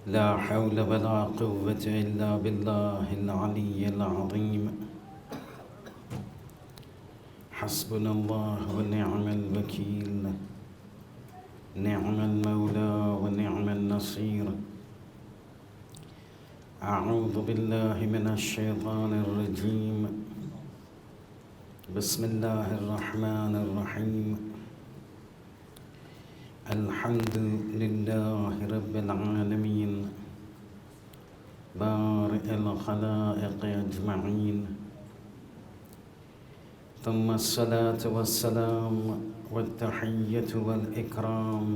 لا حول ولا قوة إلا بالله العلي العظيم. حسبنا الله ونعم الوكيل، نعم المولى ونعم النصير. أعوذ بالله من الشيطان الرجيم. بسم الله الرحمن الرحيم. الحمد لله رب العالمين بارئ الخلائق أجمعين، ثم الصلاة والسلام والتحية والإكرام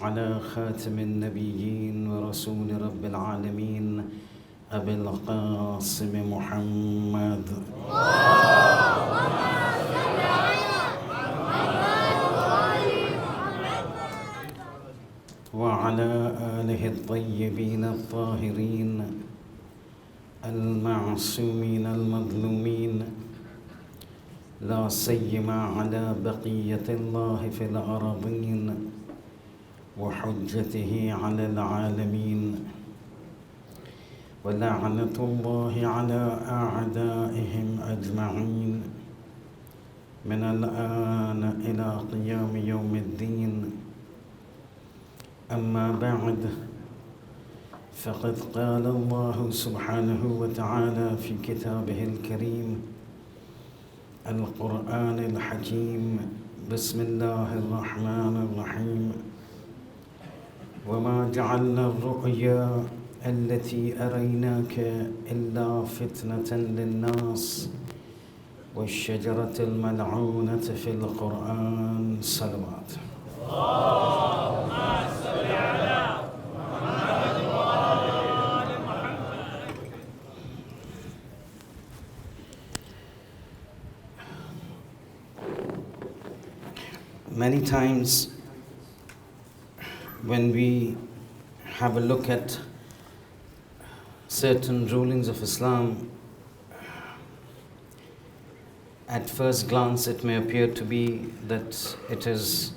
على خاتم النبيين ورسول رب العالمين أبي القاسم محمد وعلى آله الطيبين الطاهرين المعصومين المظلومين، لا سيما على بقية الله في الأراضين وحجته على العالمين، ولعنة الله على أعدائهم أجمعين من الآن إلى قيام يوم الدين. أما بعد، فقد قال الله سبحانه وتعالى في كتابه الكريم القرآن الحكيم: بسم الله الرحمن الرحيم. وما جعلنا الرؤيا التي أريناك إلا فتنة للناس والشجرة الملعونة في القرآن. صلوات. Many times when we have a look at certain rulings of Islam, at first glance it may appear to be that it is,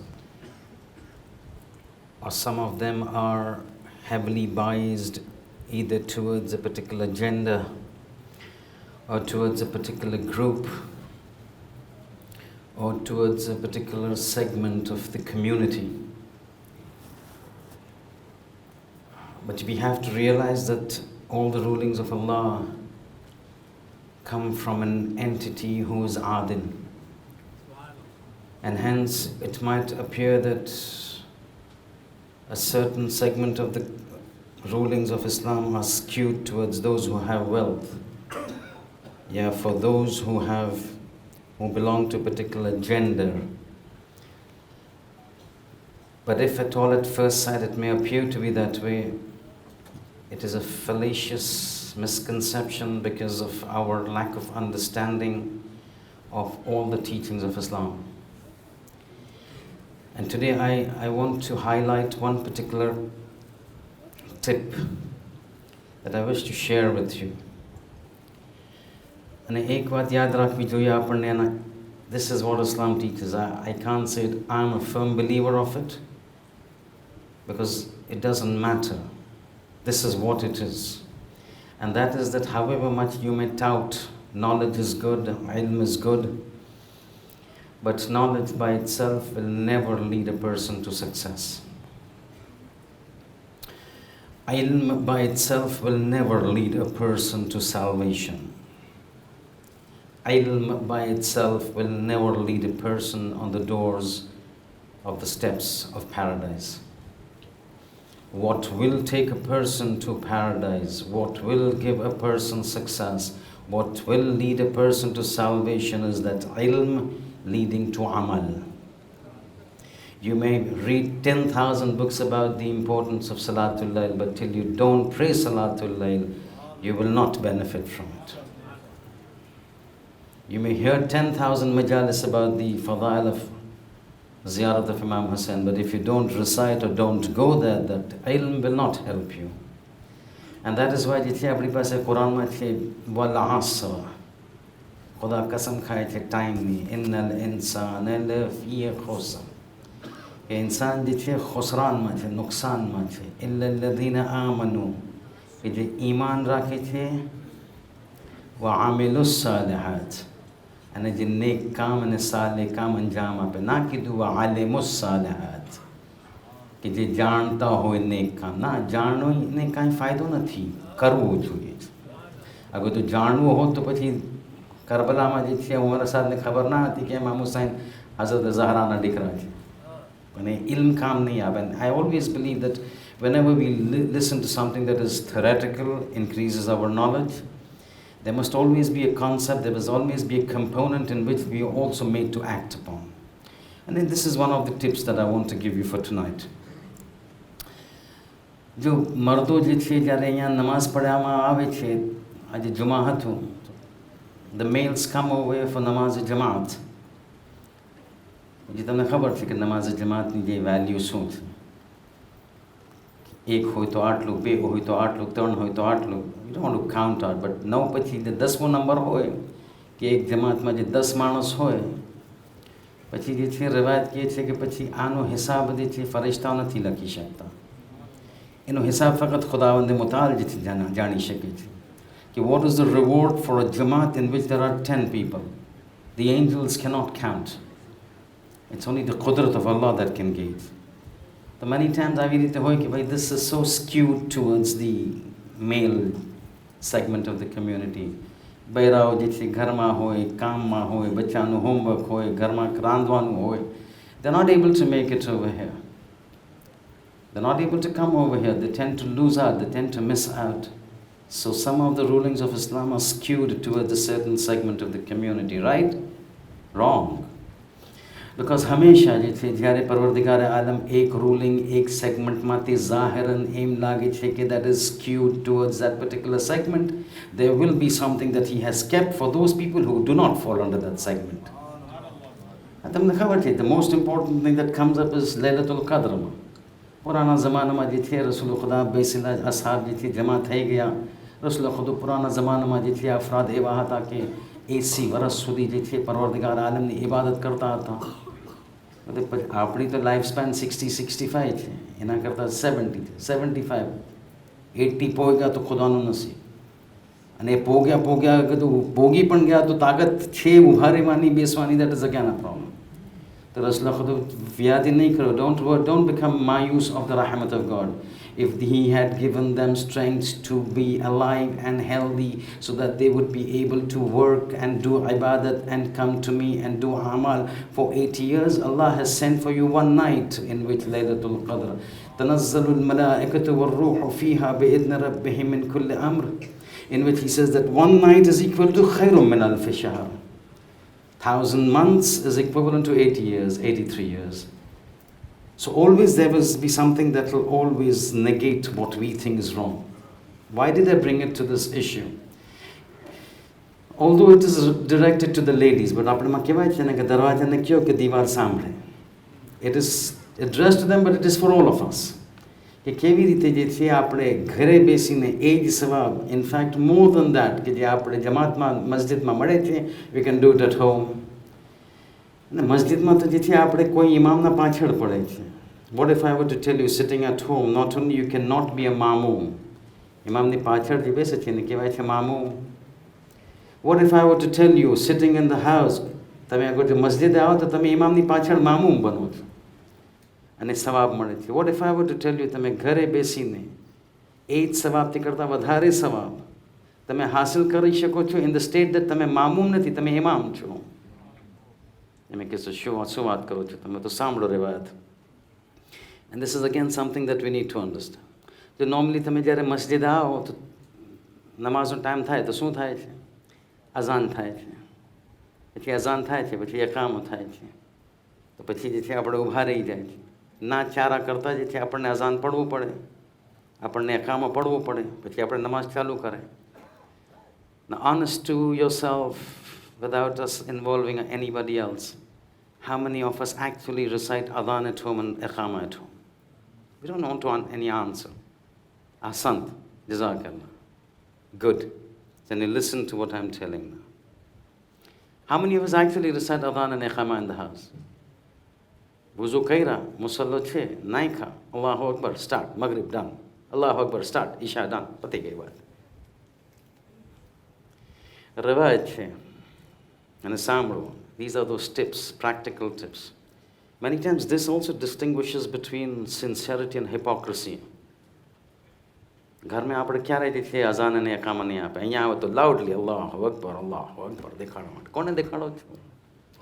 or some of them are heavily biased either towards a particular gender or towards a particular group or towards a particular segment of the community. But we have to realize that all the rulings of Allah come from an entity who is Adil. And hence it might appear that a certain segment of the rulings of Islam are skewed towards those who have wealth. Yeah, for those who belong to a particular gender. But if at all at first sight it may appear to be that way, it is a fallacious misconception because of our lack of understanding of all the teachings of Islam. And today I want to highlight one particular tip that I wish to share with you. And ek baat yaad rakhi jo ye aapne na, this is what Islam teaches. I can't say it, I'm a firm believer of it, because it doesn't matter. This is what it is. And that is that however much you may tout, knowledge is good, ilm is good, but knowledge by itself will never lead a person to success. Ilm by itself will never lead a person to salvation. Ilm by itself will never lead a person on the doors of the steps of paradise. What will take a person to paradise, what will give a person success, what will lead a person to salvation is that ilm leading to amal. You may read 10,000 books about the importance of Salatul Layl, but till you don't pray Salatul Layl, you will not benefit from it. You may hear 10,000 majalis about the fadail of ziyarat of Imam Hussain, but if you don't recite or don't go there, that ilm will not help you. And that is why jitli apni paase Quran mein the wal asr, Khuda kasam khaye the time nahi, innal insana lafi khusr, કે ઇન્સાન જે છે ખુસરાનમાં છે, નુકસાનમાં છે. ઇલ્લા અલ્લઝીના આમનુ, કે જે ઈમાન રાખે છે, વ આમિલુસ સાલિહાત, અને જે નેક કામ અને સાલે કામ અંજામ આપે. ના કીધું વ આલિમુસ સાલિહાત, કે જે જાણતા હોય નેક કામ. ના, જાણોને કાંઈ ફાયદો નથી, કરવું જોઈએ. અગર તો જાણવું હોત તો પછી કરબલામાં જે છે ઉમર સાદને ખબર ના હતી કે ઇમામ હુસૈન હઝરત ઝહરાના દીકરા છે. અને ઇલ્મ કામ નહીં આવે. And I always believe that whenever we listen to something that is theoretical, increases our knowledge, there must always be a concept, there must always be a component in which we are also made to act upon. And then this is one of the tips that I want to give you for tonight. જો મર્દો જે છે જ્યારે અહીંયા નમાઝ પઢવામાં આવે છે, આજે જુમા હતું, the males come over for નમાઝ જમાત. જે તમને ખબર છે કે નમાઝ જમાતની જે વેલ્યુ શું છે. એક હોય તો આટલું, બે હોય તો આટલું, ત્રણ હોય તો આટલું. You don't want to count out, but 9 પછી જે 10મો નંબર હોય કે એક જમાતમાં જે 10 માણસ હોય, પછી જે છે રવાયત કહે છે કે પછી આનો હિસાબ જે છે ફરિશ્તાઓ નથી લખી શકતા. એનો હિસાબ ફક્ત ખુદાવંદ મુતાલ જે છે જાણી શકે છે કે what is the reward for a jamaat in which there are 10 people. The angels cannot count. It's only the qudrat of Allah that can gauge. So many times આવી રીતે હોય કે ભાઈ this is so skewed towards the male segment of the community. બૈરાઓ જે છે ઘરમાં હોય, કામમાં હોય, બચ્ચાનું હોમવર્ક હોય, ઘરમાં રાંધવાનું હોય. They're not able to make it over here. They're not able to come over here. They tend to lose out. They tend to miss out. So some of the rulings of Islam are skewed towards a certain segment of the community. Right? Wrong. Because હંમેશા જે છે જ્યારે પરવરદિગારે આલમ એક ruling એક સેગમેન્ટમાંથી ઝાહિરન એમ લાગે છે કે that is skewed towards that particular segment, there will be something that he has kept for those people who do not fall under that segment. તમને ખબર છે, the most important thing that comes up is લૈલતુલ કદ્રમાં. પુરાના જમાનામાં જે છે રસૂલ ખુદા બેસીલા અસહાબ જે છે જમા થઈ ગયા. રસૂલ ખુદા પુરાના જમાનામાં જે છે અફરાદ એવા હતા કે 80 વર્ષ સુધી જે છે પરવરદિગાર આલમની ઇબાદત કરતા હતા. આપણી તો લાઈફ સ્પેન 60-65 છે, એના કરતાં 70 છે, 75 80 પોગ્યા તો ખુદાનું નસીબ. અને એ પોગ્યા કીધું પોગી પણ ગયા તો તાકાત છે ઊભા રહેવાની, બેસવાની. That is again a problem. તો રસૂલ ખુદા વ્યાધિ નહીં કરો. Don't become ma'yus of the rahmat of God. If he had given them strength to be alive and healthy so that they would be able to work and do ibadat and come to me and do amal for 80 years, Allah has sent for you one night in which Laylatul Qadr. تَنَزَّلُ الْمَلَائِكَةُ وَالرُّوحُ فِيهَا بِإِذْنِ رَبِّهِمْ مِنْ كُلِّ أَمْرٍ, in which he says that one night is equal to خَيْرٌ مِنْ أَلْفِ شَهْرٍ. 1,000 months is equivalent to 80 years, 83 years. So always there will be something that will always negate what we think is wrong. Why did I bring it to this issue? Although it is directed to the ladies, but આપણે માં કહેવાય છે ને કે દરવાજાને કયો કે દીવાર સાંભળે. It is addressed to them, but it is for all of us. કે કેવી રીતે જે છે આપણે ઘરે બેસીને એ જ સવાબ, in fact more than that, કે જે આપણે જમાતમાં મસ્જિદમાં મળે છે, we can do it at home. અને મસ્જિદમાં તો જે છે આપણે કોઈ ઇમામના પાછળ પડે છે. What if I were to tell you sitting at home, not only you cannot be a મામૂમ, ઇમામની પાછળ જે બેસે છે એને કહેવાય છે મામૂમ. What if I were to tell you sitting in the house, તમે અગર જો મસ્જિદે આવો તો તમે ઇમામની પાછળ મામૂમ બનો છો અને સવાબ મળે છે. What if I were to tell you તમે ઘરે બેસીને એ જ સવાબથી કરતાં વધારે સવાબ તમે હાસિલ કરી શકો છો in the state that તમે મામૂમ નથી, તમે ઇમામ છો. એમ કહેશો શું વાત કરો છો તમે, તો સાંભળો રિવાયત. And this is again something that we need to understand. So normally તમે જ્યારે મસ્જિદ આવો તો નમાઝનો ટાઈમ થાય તો શું થાય છે? અઝાન થાય છે, પછી અઝાન થાય છે, પછી એકામો થાય છે, તો પછી જે છે આપણે ઊભા રહી જાય છે. ના ચારા કરતાં જે છે આપણને અઝાન પડવું પડે, આપણને એકામો પડવું પડે, પછી આપણે નમાઝ ચાલુ કરે. Now honest to yourself, without us involving anybody else, how many of us actually recite adhan at home and iqama at home? We don't want to any answer. Ahsant, jazakallah. Good. Then you listen to what I'm telling now. How many of us actually recite adhan and iqama in the house? Wuzu kaira, musallo che, naika, Allahu Akbar, start, Maghrib done. Allahu Akbar, start, Isha done. Pati gayi baat. Riwayat che, and samro. These are those tips, practical tips. Many times this also distinguishes between sincerity and hypocrisy. घर में આપણે ક્યારે દેખીએ અઝાન અને એકામ નહીં આપે, અહીંયા આવે તો લાઉડલી અલ્લાહુ અકબર દેખાડવા માટે. કોને દેખાડો છો?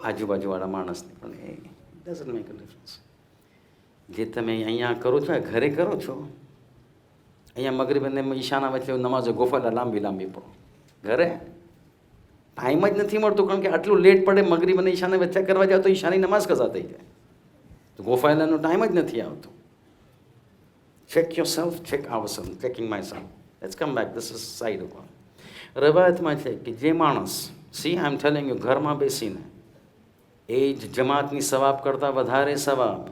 આજુબાજુવાળા માણસને. પણ એ ડઝન્ટ મેક અ ડિફરન્સ. જે તમે અહીંયા કરો છો ઘરે કરો છો. અહીંયા મગરીબ અને ઈશાના વચ્ચે નમાઝો ગોફલા લાંબી લાંબી પઢો. ઘરે ટાઈમ જ નથી મળતો, કારણ કે આટલું લેટ પડે. મગરીબ અને ઈશાને વચ્ચે કરવા જાવ તો ઈશાની નમાઝ કઝા થઈ જાય. તો ગોફલાનો ટાઈમ જ નથી આવતો. Check yourself, check ourselves, checking myself. Let's come back. This is side of one. રવાયતમાં છે કે જે માણસ, see, I'm telling you, ઘરમાં બેસીને એ જ જમાતની સવાબ કરતાં વધારે સવાબ,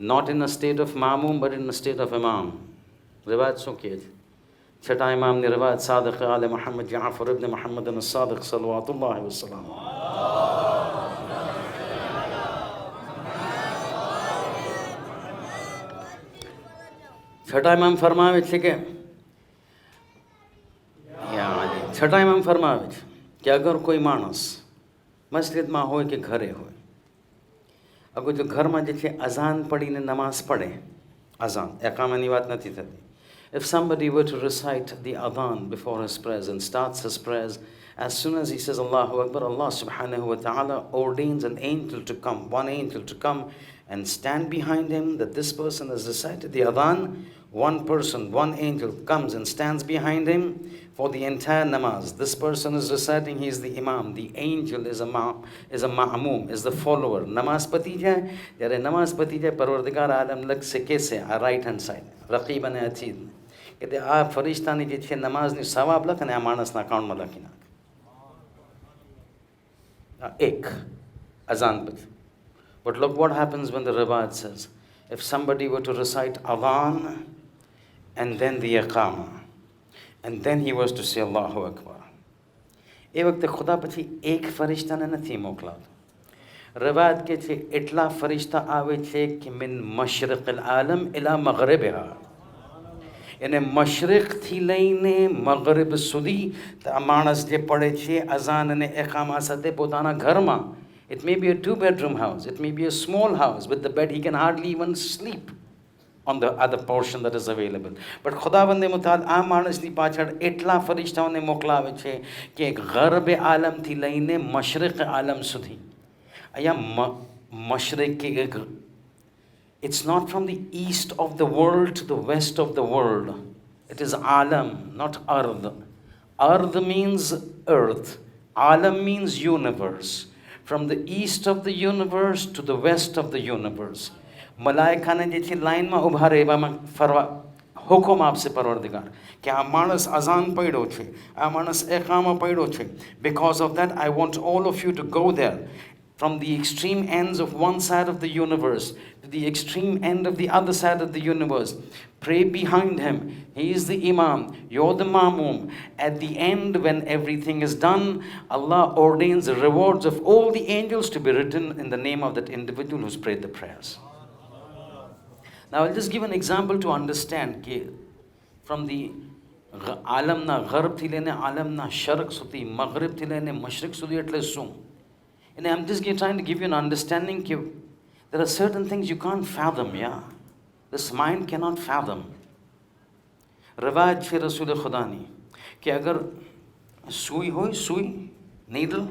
not in a state of મામૂમ but in a state of imam. રવાયત શું કહે છે? છઠ્ઠા ઇમામની રવાયત, સાદિક આલે મુહમ્મદ જાફર ઇબ્ન મુહમ્મદ અસ-સાદિક સલ્લલ્લાહુ વસલ્લમ. છઠ્ઠા ઇમામ ફરમાવે છે કે છઠ્ઠા ઇમામ ફરમાવે છે કે અગર કોઈ માણસ મસ્જિદમાં હોય કે ઘરે હોય, અગર જો ઘરમાં જે છે અઝાન પડીને નમાઝ પડે, અઝાન એકામાની વાત નથી થતી. If somebody were to recite the adhan before his prayers and starts his prayers, as soon as he says Allahu Akbar, Allah subhanahu wa ta'ala ordains an angel to come, one angel to come and stand behind him, that this person has recited the adhan. One person, one angel comes and stands behind him for the entire namaz. This person is reciting, he is the imam. The angel is a ma'amum, is the follower. Namaz pati jai, jare namaz pati jai, Parwardigar alam lag se kaise, a right hand side, raqib and atid. Kehte આ ફરિશ્તાની જે છે નમાઝની સવાબ લખ અને આ માણસના અકાઉન્ટમાં લખી નાખ. એક azan પછી. But look what happens when the riwayat says, if somebody were to recite adhan and then the iqama, and then he was to say Allahu Akbar, એ વખતે ખુદા પછી એક ફરિશ્તાને નથી મોકલાતો. રવાયત કે છે એટલા ફરિશ્તા આવે છે કે મિન મશરિકલ આલમ ઇલા મગરિબિહા, એને મશરિકથી લઈને મગરિબ સુધી આ માણસ જે પڑે છે અઝાન અને એકામા સાથે પોતાના ઘરમાં. It may be a 2-bedroom house. It may be a small house with the bed. He can hardly even sleep on the other portion that is available. But ખુદાવંદે મુતાલ આ માણસની પાછળ એટલા ફરિશ્તાઓને મોકલાવે છે કે ગરબ આલમથી લઈને મશરિક આલમ સુધી. અહીંયા મશરિક કે it's not from the east of the world to the west of the world. It is alam, not ard. Ard means earth. Alam means universe. From the east of the universe to the west of the universe. મલાઈકાને જે છે લાઈનમાં ઊભા રહેવામાં ફરવા હુકમ આપશે પરવરદિગાર કે આ માણસ અઝાન પડ્યો છે, આ માણસ એકામા પડ્યો છે. Because of that, I want all of you to go there. From the extreme ends of one side of the universe to the extreme end of the other side of the universe. Pray behind him. He is the imam. You're the ma'mum. At the end, when everything is done, Allah ordains the rewards of all the angels to be written in the name of that individual who's prayed the prayers. Now I'll just give an example to understand that from the alamna gharb thi lene alamna sharq sudi, maghrib thi lene mashriq sudi એટલે શું? And I'm just trying to give you an understanding that there are certain things you can't fathom, yeah? This mind cannot fathom. Ravayat છે રસૂલ ખુદાની કે અગર સુઈ હોય, સુઈ, needle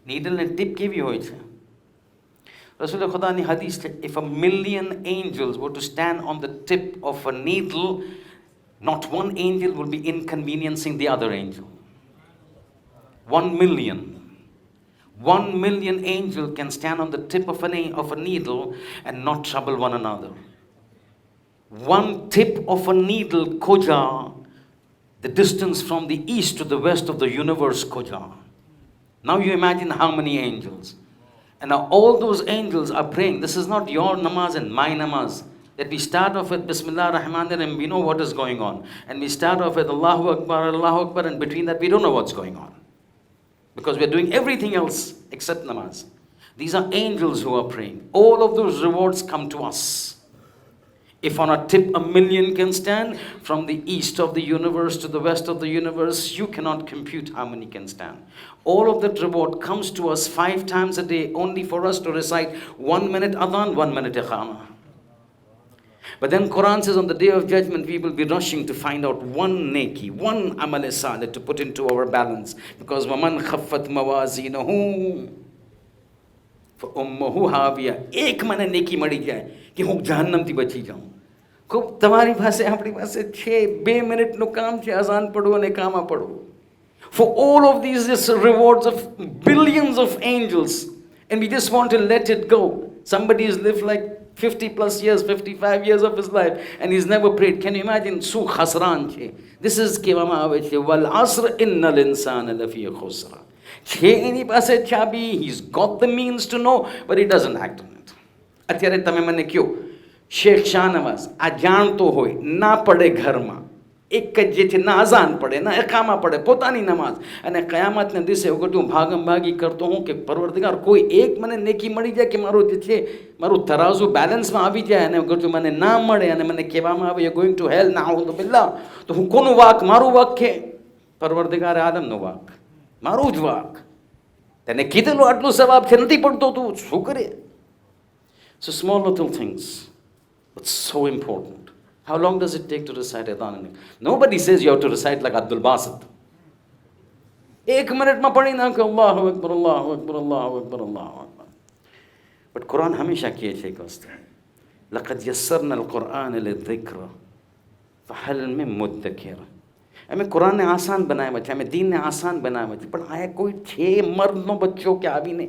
ને tip કેવી હોય છે? રસૂલ ખુદાની હદીસ છે, if a million angels were to stand on the tip of a needle, not one angel will be inconveniencing the other angel. 1 million. 1 million angels can stand on the tip of a needle and not trouble one another. One tip of a needle, koja, the distance from the east to the west of the universe, koja. Now you imagine how many angels. And now all those angels are praying. This is not your namaz and my namaz. That we start off with Bismillah ar-Rahman ar-Rahim, we know what is going on. And we start off with Allahu Akbar, and between that we don't know what's going on. Because we're doing everything else except namaz. These are angels who are praying. All of those rewards come to us. If on a tip a million can stand, from the east of the universe to the west of the universe, you cannot compute how many can stand. All of that reward comes to us 5 times a day, only for us to recite 1 minute adhan, 1 minute iqamah. But then Quran says on the day of judgment, we will be rushing to find out one neki, one amal salih to put into our balance. Because waman khaffat mawazinahu fa ummuhu hawiya. Ek મને नेकी મળી જાય કે હું જહન્નમથી બચી જાઉં. ખૂબ તમારી પાસે આપણી પાસે છે 2 મિનિટનું કામ છે, અઝાન પઢવું અને કામા પઢવું. For all of these rewards of billions of angels, and we just want to let it go. Somebody has lived like 50 plus years, 55 years of his life, and he's never prayed. Can you imagine? Su khasran che. This is kevama આવે છે wal asr innal insana lafi khusra. છે એની પાસે ચાબી, he's got the means to know, but he doesn't act on it. અત્યારે તમે મને કહો, શેખ શાહનવાઝ આ જાણતો હોય, ના પડે ઘરમાં, એક જ જે છે ના અઝાન પડે ના એકામા પડે, પોતાની નમાઝ, અને કયામતના દિવસે એવું હું ભાગમ ભાગી કરતો હું કે પરવરદિગાર કોઈ એક મને નેકી મળી જાય કે મારું જે છે મારું તરાજુ બેલેન્સમાં આવી જાય, અને અગર જો મને ના મળે અને મને કહેવામાં આવે યુ ગોઈંગ ટુ હેલ નાઉઝુ બિલ્લાહ, તો હું કોનું વાક? મારું વાક કે પરવરદિગાર આલમનો વાક, મારું જ વાક. તેને કીધેલું આટલું સવાબ છે, નથી પડતો તું શું કરે? So small little things, but so important. How long does it take to recite Adhan? Nobody says you have to recite like Abdul Basit. 1 minute ma padi na Allahu Akbar, Allahu Akbar, Allahu Akbar, Allahu Akbar. But Quran हमेशा किए छे कस्ते. लक़द यस्सरना al-Qur'an lidh-dhikr फहल में मुद्दकिर. हमें कुरान ने आसान बनाया है, हमें दीन ने आसान बनाया है, पर आया कोई 6 मर्दों बच्चों के आવીને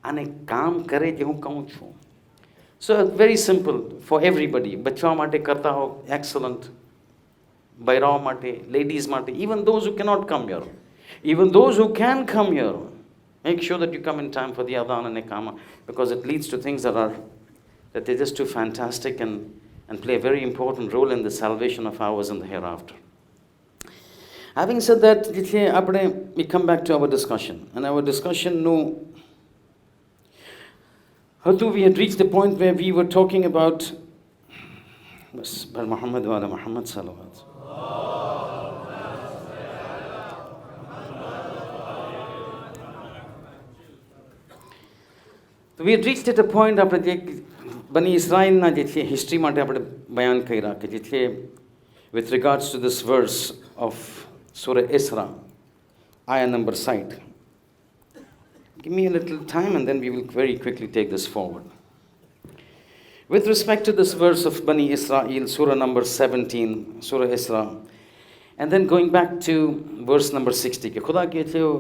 આને કામ કરે જે હું કહું છું. So very simple for everybody. બચ્ચાઓ માટે કરતા હો, excellent. બૈરાઓ માટે, ladies માટે, even those who cannot come here, even those who can come here, make sure that you come in time for the adhan and iqama, because it leads to things that they're just too fantastic and play a very important role in the salvation of ours in the hereafter. Having said that, we come back to our discussion. And our discussion, we had reached the point where we were talking about Muhammad wa ala Muhammad salawat. So we had reached at a point after Bani Israel na history માટે આપણે બયાન કર્યા કે જે છે with regards to this verse of Surah Isra, ayah number site. Give me a little time and then we will very quickly take this forward. With respect to this verse of Bani Israel, Surah number 17, Surah Isra, and then going back to verse number 60, कि खुदा कहते हो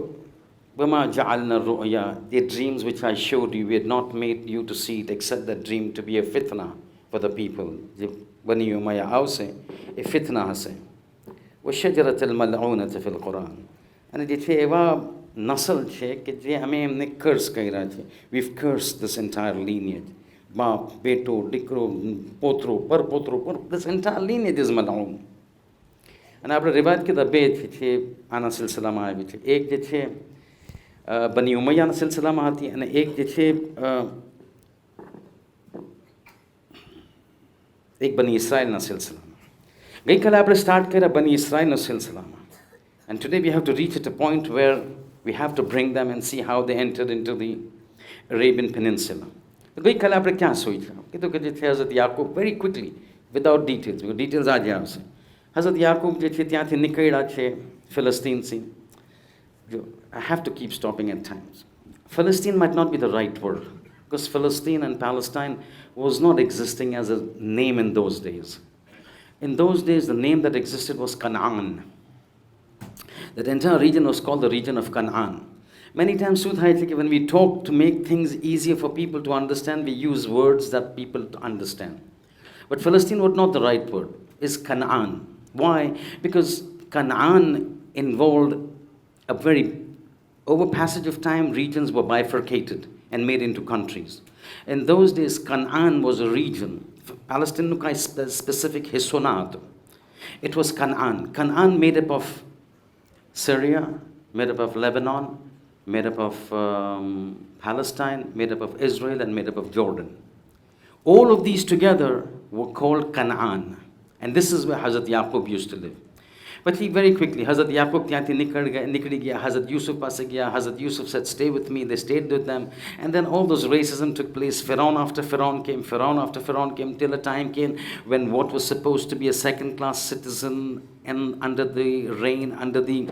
وَمَا جَعَلْنَا الرُّؤْيَا, the dreams which I showed you, we had not made you to see it except that dream to be a fitna for the people. Bani Umayya આવશે, એ fitna હશે. وَشَجَرَةَ الْمَلْعُونَةَ فِي الْقُرْآنِ, અને જે છે એવા નસલ છે કે જે અમે એમને કર્સ કર્યા છે. We've cursed this entire lineage. બાપ, બેટો, દીકરો, પોતરો, પરપોતરો, this entire lineage is mal'oon. અને આપણે રિવાયત કીધા બે છે આના સિલસિલામાં આવી છે. એક જે છે બની ઉમૈયાના સિલસિલામાં હતી, અને એક જે છે એક બની ઇસ્રાયલના સિલસિલામાં. ગઈકાલે આપણે સ્ટાર્ટ કર્યા બની ઇસ્રાયલના સિલસિલામાં. And today we have to reach at a point where we have to bring them and see how they entered into the Arabian Peninsula. ગઈકાલે આપણે ક્યાં સોચ્યા કીધું કે જે છે હઝરત યાકૂબ, very quickly, without details, because details આજે આવશે. હઝરત યાકૂબ જે છે ત્યાંથી નીકળ્યા છે ફિલિસ્તીનથી. I have to keep stopping at times. Palestine might not be the right word, because Palestine and Palestine was not existing as a name in those days. In those days, the name that existed was Canaan. That entire region was called the region of Canaan. Many times, when we talk to make things easier for people to understand, we use words that people understand. But Palestine was not the right word. It's Canaan. Why? Because Canaan involved a over passage of time, regions were bifurcated and made into countries. In those days, Canaan was a region. Palestine specific Hisonat. It was Canaan. Canaan made up of Syria, made up of Lebanon, made up of Palestine, made up of Israel, and made up of Jordan. All of these together were called Canaan. And this is where Hazrat Yaqub used to live. But he very quickly, Hazrat Yaqub nikdi gaya, Hazrat Yusuf passe gaya, Hazrat Yusuf said, stay with me, they stayed with them. And then all those racism took place. Pharaoh after Pharaoh came, till a time came when what was supposed to be a second-class citizen and under the reign, under the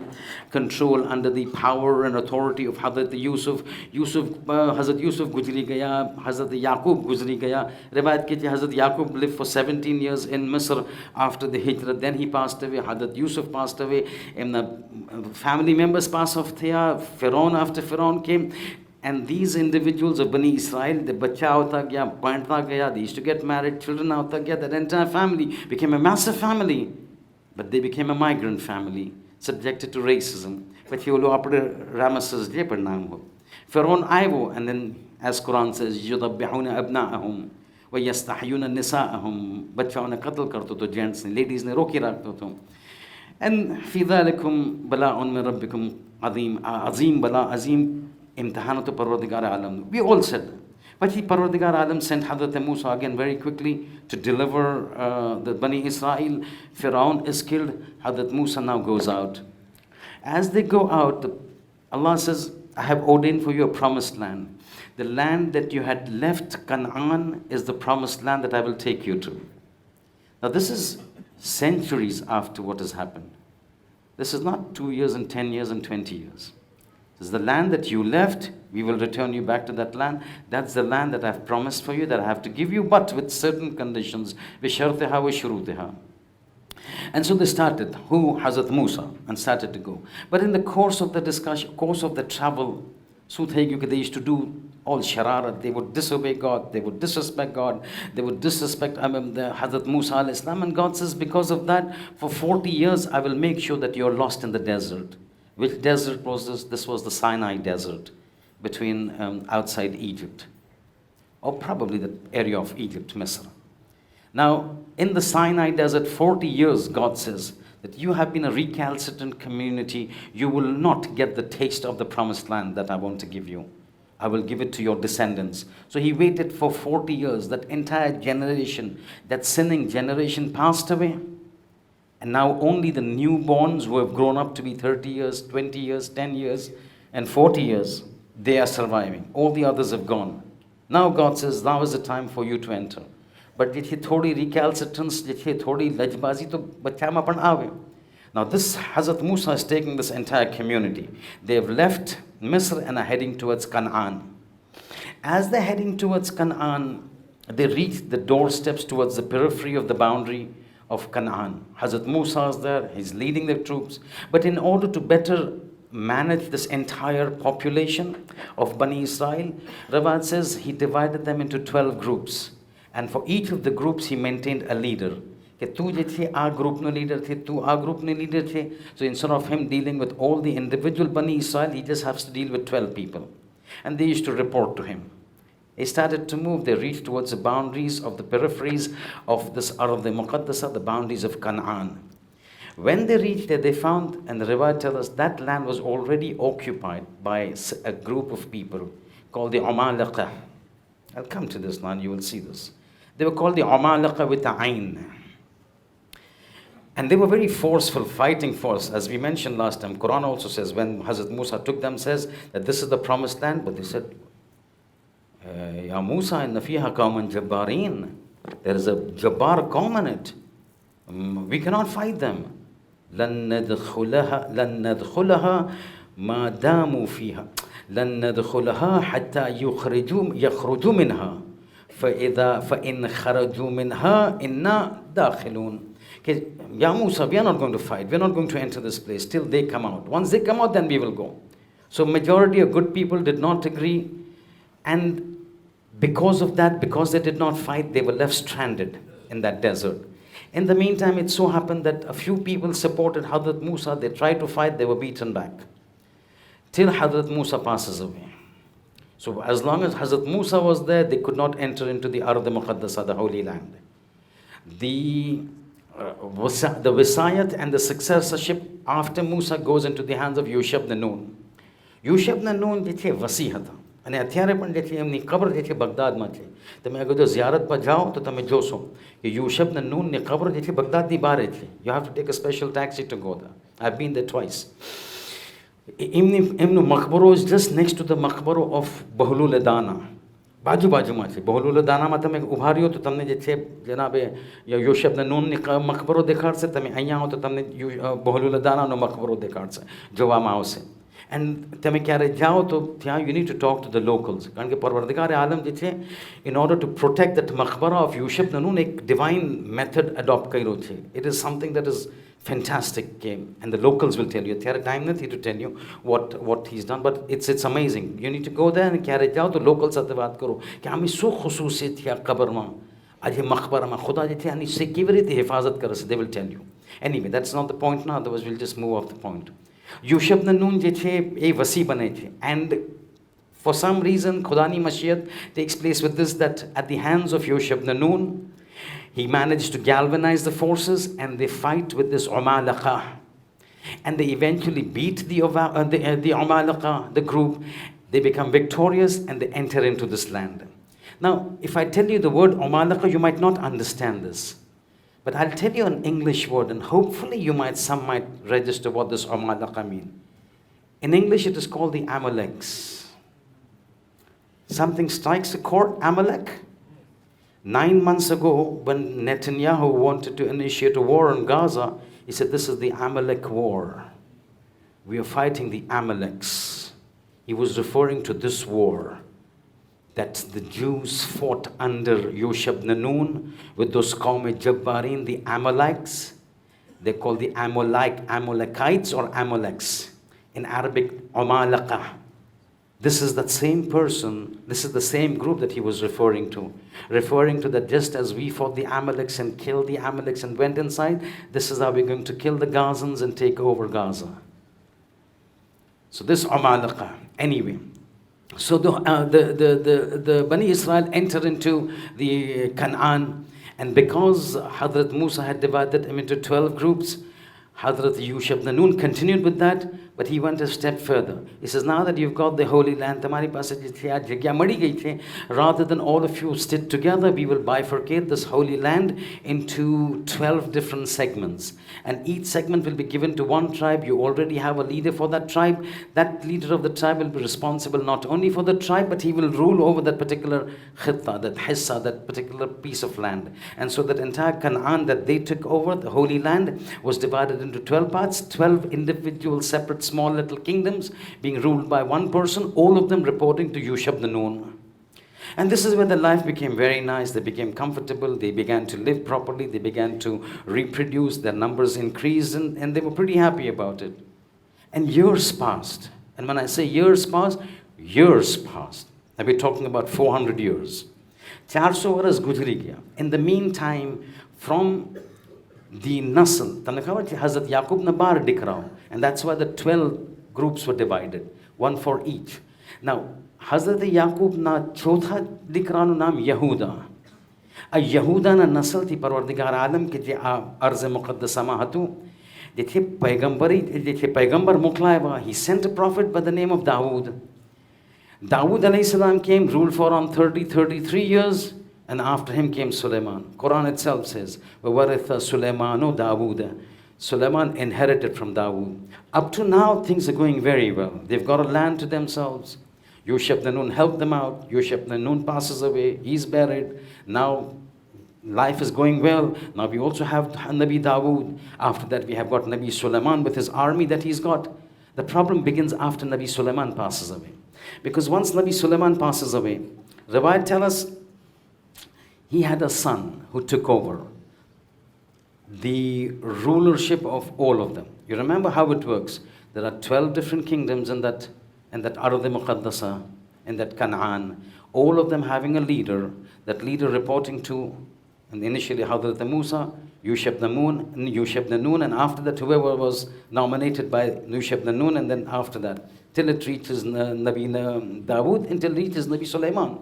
control, under the power and authority of Hazrat Yusuf, Hazrat Yusuf guzri gaya, Hazrat Yaqub guzri gaya. Riwayat ke Hazrat Yaqub lived for 17 years in Misr after the Hijrah. Then he passed away. Hazrat Yusuf passed away. And the family members passed off. Pharaoh after Pharaoh came. And these individuals of Bani Israel, the bacha hota gaya, banta gaya, they used to get married, children hota gaya, that entire family became a massive family. But they became a migrant family, subjected to racism. But he will operate Ramesses je par naam ho. Pharaoh aivo, and then as Quran says, yudabbihuna abna'ahum wa yastahyuna nisa'ahum. Bachchaon ne qatl karto to gents ne, ladies ne roki rakhto to. And fi dhalikum bala'un min rabbikum azim bala azim imtihanatu parwardigar alam. We all said. But Parwardigar Alam sent Hazrat Musa again very quickly to deliver the Bani Israel. Pharaoh is killed. Hazrat Musa now goes out. As they go out, Allah says, I have ordained for you a promised land. The land that you had left, Canaan, is the promised land that I will take you to. Now this is centuries after what has happened. This is not 2 years and 10 years and 20 years. This is the land that you left. We will return you back to that land. That's the land that I've promised for you, that I have to give you, but with certain conditions. بِشَرْطِهَا وَشُرُوطِهَا. And so they started, Hazrat Musa, and started to go. But in the course of the discussion, course of the travel, they used to do all shararat. They would disobey God, they would disrespect God, they would disrespect the Hazrat Musa al-Islam. And God says, because of that, for 40 years, I will make sure that you're lost in the desert. Which desert was this? This was the Sinai desert between outside Egypt, or probably the area of Egypt, Misr. Now, in the Sinai desert, 40 years, God says that you have been a recalcitrant community. You will not get the taste of the promised land that I want to give you. I will give it to your descendants. So he waited for 40 years. That entire generation, that sinning generation passed away. And now only the newborns who have grown up to be 30 years, 20 years, 10 years, and 40 years, they are surviving. All the others have gone. Now God says, now is the time for you to enter. But jithe thodi recalcitrance, jithe thodi lajbazi, to bachcha mein apan aave. Now this Hazrat Musa is taking this entire community. They have left Misr and are heading towards Canaan. As they're heading towards Canaan, they reach the doorsteps towards the periphery of the boundary of Canaan. Hazrat Musa is there, he's leading the troops. But in order to better manage this entire population of Bani Israel, Rawat says he divided them into 12 groups. And for each of the groups, he maintained a leader. So instead of him dealing with all the individual Bani Israel, he just has to deal with 12 people. And they used to report to him. They started to move. They reached towards the boundaries of the peripheries of this Arab Muqaddasa, the boundaries of Canaan. When they reached there, they found, and the Riwayat tells us, that land was already occupied by a group of people called the Amalaqa. I'll come to this now and you will see this. They were called the Amalaqa with the Ain. And they were very forceful, fighting force. As we mentioned last time, Quran also says, when Hazrat Musa took them, says that this is the promised land. But they said, Ya Musa, inna fiha qawman jabbarin. There is a Jabbar qawm in it. We cannot fight them. لن ندخلها ما داموا فيها لن ندخلها حتى يخرجوا منها فإن خرجوا منها إنا داخلون. Okay, Ya Musa, we are not going to fight. We are not going to enter this place till they come out. Once they come out, then we will go. So majority of good people did not agree. And because of that, because they did not fight, they were left stranded in that desert. In the meantime, it so happened that a few people supported Hazrat Musa. They tried to fight, they were beaten back. Till Hazrat Musa passes away. So as long as Hazrat Musa was there, they could not enter into the Ard Muqaddasa, the Holy Land. The Visayat and the successorship after Musa goes into the hands of Yusha ibn Nun. Yusha ibn Nun did Vasihata. અને અત્યારે પણ જે છે એમની કબર જે છે બગદાદમાં છે. તમે અગર જો ઝિયારત પર જાઓ તો તમે જોશો કે યુશબ નૂનની કબર જે છે બગદાદની બહાર છે. You have to take a special taxi to go there. I have been there twice. એમનો મકબરો is just next to the મકબરો ઓફ બહલુલ દાના. બાજુમાં છે. બહલુલ દાનામાં તમે ઊભા રહ્યો તો તમને જે છે જનાબે યુશબ નૂનની મકબરો દેખાડશે. તમે અહીંયા આવો તો તમને બહલુલ દાનાનો મકબરો દેખાડશે, જોવામાં આવશે. એન્ડ તમે ક્યારે જાઓ તો ત્યાં you need to talk to the locals, કારણ કે પરવરદિગાર આલમ જે છે in order to protect that મકબરા ઓફ યુશબ નૂન એક ડિવાઇન મેથડ એડોપ્ટ કર્યો છે. It is something that is fantastic game, and the locals will tell you. અત્યારે ટાઈમ નથી to tell you what he's done, but it's amazing. You need to go there and ક્યારે જાઓ તો local સાથે વાત કરો કે આમી શું ખુશૂસિયત છે આ કબરમાં, આજે મકબરામાં ખુદા જે છે આની કેવી રીતે હિફાજત કરે છે. They will tell you. Anyway, that's not the point now, otherwise we'll just move off the point. યુશબ નૂન જે છે એ વસી બને છે, and for some reason ખુદાની મશિયત takes place with this, that at the hands of યુશબ નૂન he managed to galvanize the forces, and they fight with this Umalaka, and they eventually beat the Umalaka, the group. They become victorious and they enter into this land. Now, if I tell you the word Umalaka, you might not understand this, but I'll tell you an English word, and hopefully some might register what this Umalaka mean. In English, it is called the Amaleks. Something strikes a chord, Amalek. 9 months ago, when Netanyahu wanted to initiate a war on Gaza, he said, this is the Amalek war. We are fighting the Amaleks. He was referring to this war that the Jews fought under Yushab Nanoon with those Qawm Jabbarin, the Amaleks. They're called the Amalekites or Amaleks. In Arabic, Umalaka. This is that same person, this is the same group that he was referring to that just as we fought the Amaleks and killed the Amaleks and went inside, this is how we're going to kill the Gazans and take over Gaza. So this Umalaka. Anyway, so the Bani Israel entered into the Canaan, and because Hazrat Musa had divided them into 12 groups, Hazrat Yushab Nanoon continued with that, but he went a step further. He says, now that you've got the Holy Land, rather than all of you sit together, we will bifurcate this Holy Land into 12 different segments. And each segment will be given to one tribe. You already have a leader for that tribe. That leader of the tribe will be responsible not only for the tribe, but he will rule over that particular khitta, that hissa, that particular piece of land. And so that entire Canaan that they took over, the Holy Land, was divided into 12 parts, 12 individual separate small little kingdoms being ruled by one person, all of them reporting to Yushab Nanoon. And this is where their life became very nice. They became comfortable. They began to live properly. They began to reproduce. Their numbers increased, and they were pretty happy about it. And years passed. And when I say years passed, and we're talking about 400 years. 400 varas guzari gaya. In the meantime, from the Nasl, Hazrat Yaqub Nabar Dikrao, and that's why the 12 groups were divided, one for each. Now, Hazrat Yaqub na chotha Dikrano naam Yahuda. A Yahuda na Nasl thi Parwardigar Alam ke je arz muqaddasa ma hatu. Jethe Paigambar Muklaiva, he sent a prophet by the name of Dawood. Dawood alayhi salam came, ruled for around 33 years. And after him came Sulaiman. Quran itself says, وَوَرِثَ سُلَيْمَانُ دَاوُودَ. Sulaiman inherited from Dawood. Up to now, things are going very well. They've got a land to themselves. Yushab Nanoon helped them out. Yushab Nanoon passes away. He's buried. Now, life is going well. Now we also have Nabi Dawood. After that, we have got Nabi Sulaiman with his army that he's got. The problem begins after Nabi Sulaiman passes away. Because once Nabi Sulaiman passes away, Riwayat tell us, he had a son who took over the rulership of all of them. You remember how it works. There are 12 different kingdoms in that Ardh Muqaddasa, in that Canaan. All of them having a leader, that leader reporting to, and initially Hazrat Musa, Yushab Nanoon, and after that whoever was nominated by Yushab Nanoon, and then after that, till it reaches Nabi Dawood, until it reaches Nabi Sulaiman.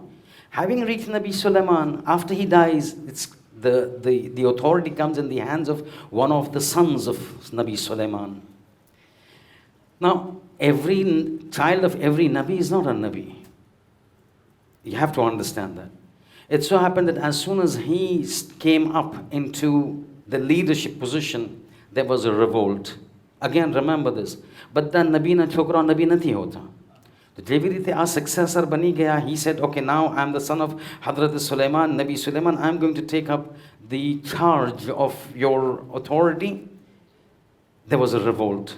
Having reached Nabi Sulaiman, after he dies, it's the authority comes in the hands of one of the sons of Nabi Sulaiman. Now, every child of every Nabi is not a Nabi. You have to understand that. It so happened that as soon as he came up into the leadership position, there was a revolt. Again, remember this. But then Nabi na chokra Nabi nathi hota. तो जेवी रीते आ successor बनी गया, he said, okay, now I am the son of Hazrat Sulaiman, Nabi Sulaiman, I am going to take up the charge of your authority. There was a revolt.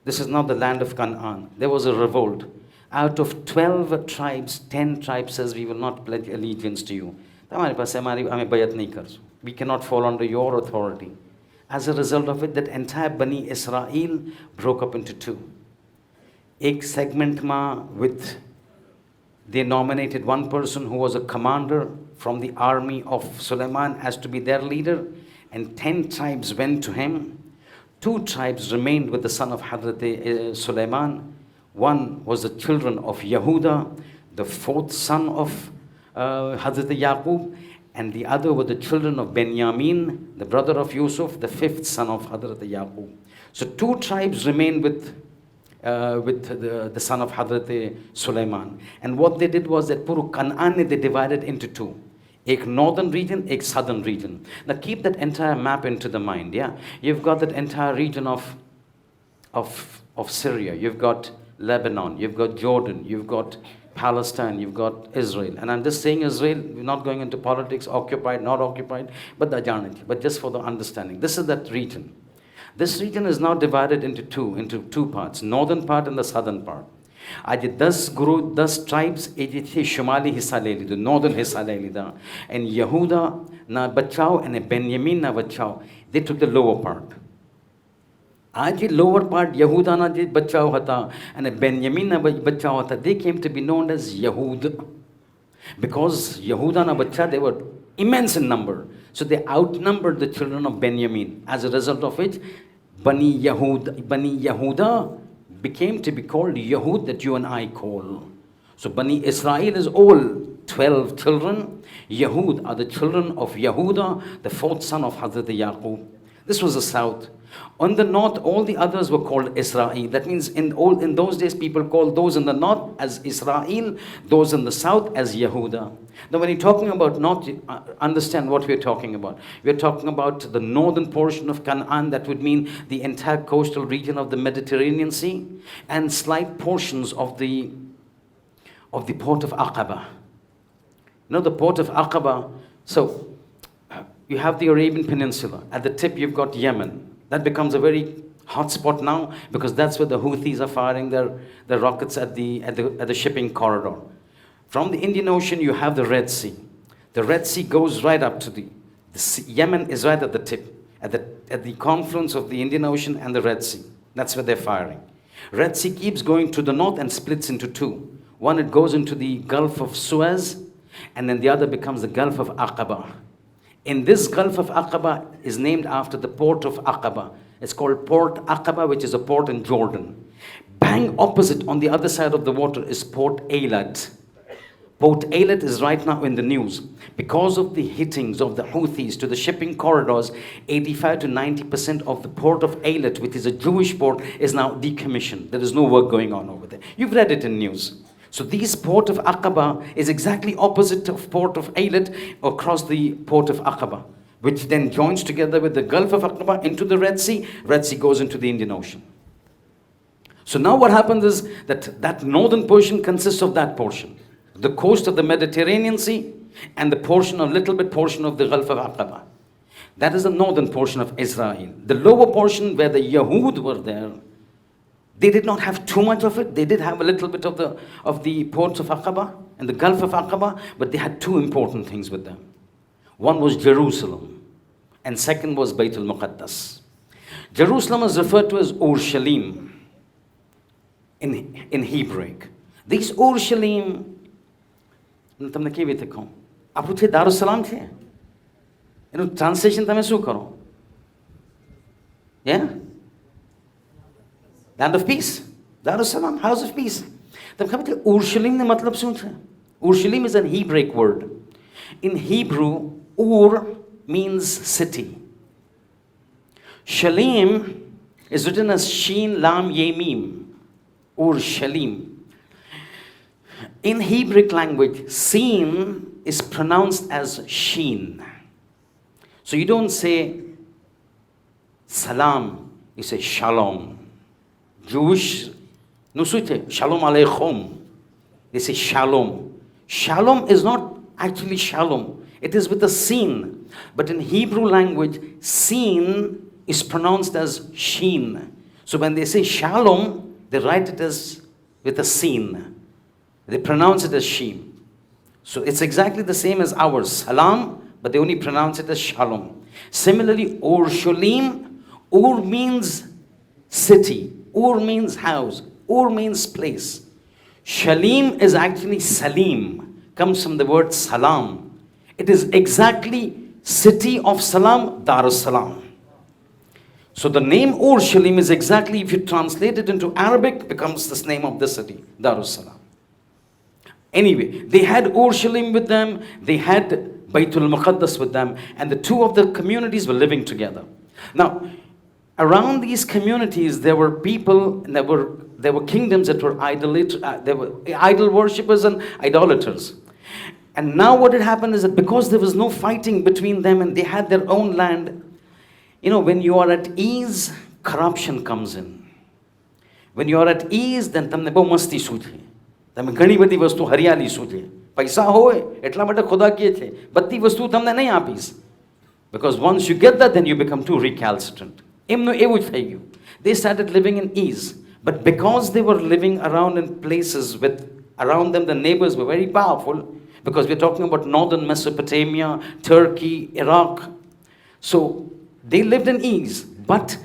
This is not the land of Canaan. There was a revolt. Out of 12 tribes, 10 tribes says, we will not pledge allegiance to you. We cannot fall under your authority. As a result of it, that entire Bani Israel broke up into two. Ek segment ma with, they nominated one person who was a commander from the army of Sulaiman as to be their leader, and 10 tribes went to him. 2 tribes remained with the son of Hazrat Sulaiman. One was the children of Yehuda, the 4th son of Hazrat Yaqub, and the other were the children of Benjamin, the brother of Yusuf, the 5th son of Hazrat Yaqub. So 2 tribes remained with the son of Hazrat Sulaiman. And what they did was that Puru Canaan they divided into 2. Ek northern region, ek southern region. Now keep that entire map into the mind, yeah? You've got that entire region of Syria. You've got Lebanon, you've got Jordan, you've got Palestine, you've got Israel. And I'm just saying Israel, we're not going into politics, occupied, not occupied, but just for the understanding. This is that region. This region is now divided into two parts, northern part and the southern part. आज 10 tribes थे शुमाली हिस्सा ले ली, the northern हिस्सा ले ली, and Yehuda na बचाओ and Benjamin na बचाओ, they took the lower part. आज the lower part Yehuda na बचाओ हता and Benjamin na बचाओ हता, they came to be known as Yehud, because Yehuda na बच्चा, they were immense in number, so they outnumbered the children of Benjamin. As a result of which, Bani Yehuda became to be called Yehud, that you and I call. So Bani Israel is all 12 children. Yehud are the children of Yehuda, the 4th son of Hazrat Yaqub. This was the south. On the north, all the others were called Israel. That means in those days, people called those in the north as Israel, those in the south as Yehuda. Now, when you're talking about north, understand what we're talking about. We're talking about the northern portion of Canaan. That would mean the entire coastal region of the Mediterranean Sea, and slight portions of the port of Aqaba. You know the port of Aqaba. So you have the Arabian Peninsula. At the tip, you've got Yemen. That becomes a very hot spot now, because that's where the Houthis are firing their rockets at the shipping corridor. From the Indian Ocean, you have the Red Sea. The Red Sea goes right up to the Yemen is right at the tip, at the confluence of the Indian Ocean and the Red Sea. That's where they're firing. Red Sea keeps going to the north and splits into 2. One, it goes into the Gulf of Suez, and then the other becomes the Gulf of Aqaba. In this Gulf of Aqaba is named after the port of Aqaba. It's called Port Aqaba, which is a port in Jordan. Bang opposite on the other side of the water is Port Eilat. Port Eilat is right now in the news. Because of the hittings of the Houthis to the shipping corridors, 85 to 90% of the port of Eilat, which is a Jewish port, is now decommissioned. There is no work going on over there. You've read it in news. So this port of Aqaba is exactly opposite of port of Eilat, across the port of Aqaba, which then joins together with the Gulf of Aqaba into the Red Sea. Red Sea goes into the Indian Ocean. So now what happens is that northern portion consists of that portion, the coast of the Mediterranean Sea, and the portion of the Gulf of Aqaba. That is the northern portion of Israel. The lower portion, where the Yahud were there, they did not have too much of it. They did have a little bit of the ports of Aqaba and the Gulf of Aqaba, but they had 2 important things with them. One was Jerusalem, and second was Bayt al-Muqaddas. Jerusalem is referred to as Urshalim in Hebrew. These Urshalim, તમને કેવી રીતે કહું, આપણું છે દારુસલામ છે, એનું translation તમે શું કરો? Yeah? Land of peace. Darussalam, house of peace. તમને ખબર છે ઉર્શલીમ ને મતલબ શું છે? Urshalim is an Hebraic word. In Hebrew, Ur means city. Shalim is written as Sheen Lam Yemim. Urshalim. In Hebrew language, seen is pronounced as sheen. So you don't say salam, you say shalom. Jewish, no sute, shalom aleichem. They say shalom. Shalom is not actually shalom. It is with a sin. But in Hebrew language, sin is pronounced as sheen. So when they say shalom, they write it as with a sin. They pronounce it as sheen. So it's exactly the same as ours, salam, but they only pronounce it as shalom. Similarly, Urshalim, Ur means city, Ur means house, Ur means place. Shalim is actually Salim, comes from the word salam. It is exactly city of salam, Darus Salam. So the name Urshalim is exactly, if you translate it into Arabic, becomes the name of the city, Darus Salam. Anyway, they had Urshalim with them, they had Baytul Muqaddas with them, and the two of the communities were living together. Now, around these communities, there were people, and there were kingdoms that were there were idol worshippers and idolaters. And now what had happened is that because there was no fighting between them and they had their own land, you know, when you are at ease, corruption comes in. When you are at ease, then tamne bau masti suje. તમે ઘણી બધી વસ્તુ હરિયાળી સૂજે. પૈસા હોય એટલા માટે ખુદા કહે છે બધી વસ્તુ તમને નહીં આપીશ. Because once you get that, then you become too recalcitrant. એમનું એવું જ થઈ ગયું. They started living in ease. But because they were living around in places with, around them the neighbors were very powerful, because we're talking about northern Mesopotamia, Turkey, Iraq. So they lived in ease. But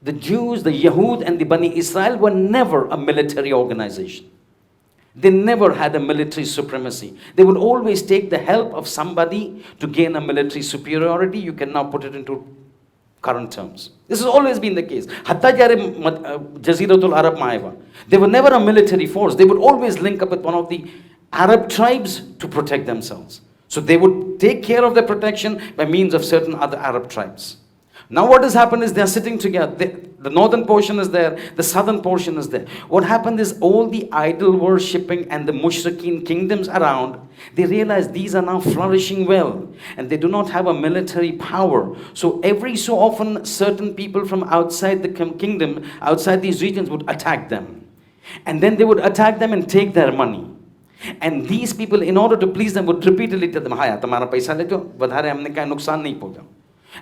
the Jews, the Yahud and the Bani Israel were never a military organization. They never had a military supremacy. They would always take the help of somebody to gain a military superiority. You can now put it into current terms. This has always been the case. Hatta jare Jaziratul Arab Maiva. They were never a military force. They would always link up with one of the Arab tribes to protect themselves. So they would take care of their protection by means of certain other Arab tribes. Now what has happened is they are sitting together. The northern portion is there, the southern portion is there. What happened is all the idol worshipping and the mushrikeen kingdoms around, they realize these are now flourishing well and they do not have a military power. So every so often certain people from outside the kingdom, outside these regions would attack them. And then they would attack them and take their money. And these people, in order to please them, would repeatedly tell them, "Haya, tamara paisa le jo, vadhare humne kai nuksan nahi pahuncha."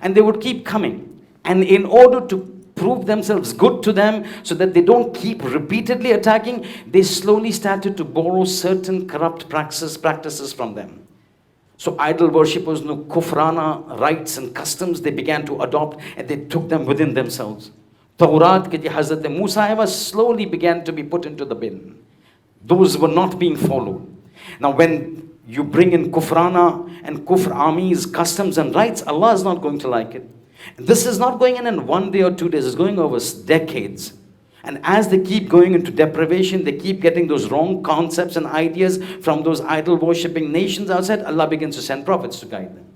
And they would keep coming. And in order to prove themselves good to them, so that they don't keep repeatedly attacking, they slowly started to borrow certain corrupt practices from them. So idol worshippers, no kufrana rites and customs, they began to adopt, and they took them within themselves. Tawrat ke je Hazrat Musa slowly began to be put into the bin. Those were not being followed. Now when you bring in kufrana and kufr armies, customs and rites, Allah is not going to like it. This is not going in 1 day or 2 days, it's going over decades. And as they keep going into deprivation, they keep getting those wrong concepts and ideas from those idol worshipping nations outside, Allah begins to send prophets to guide them.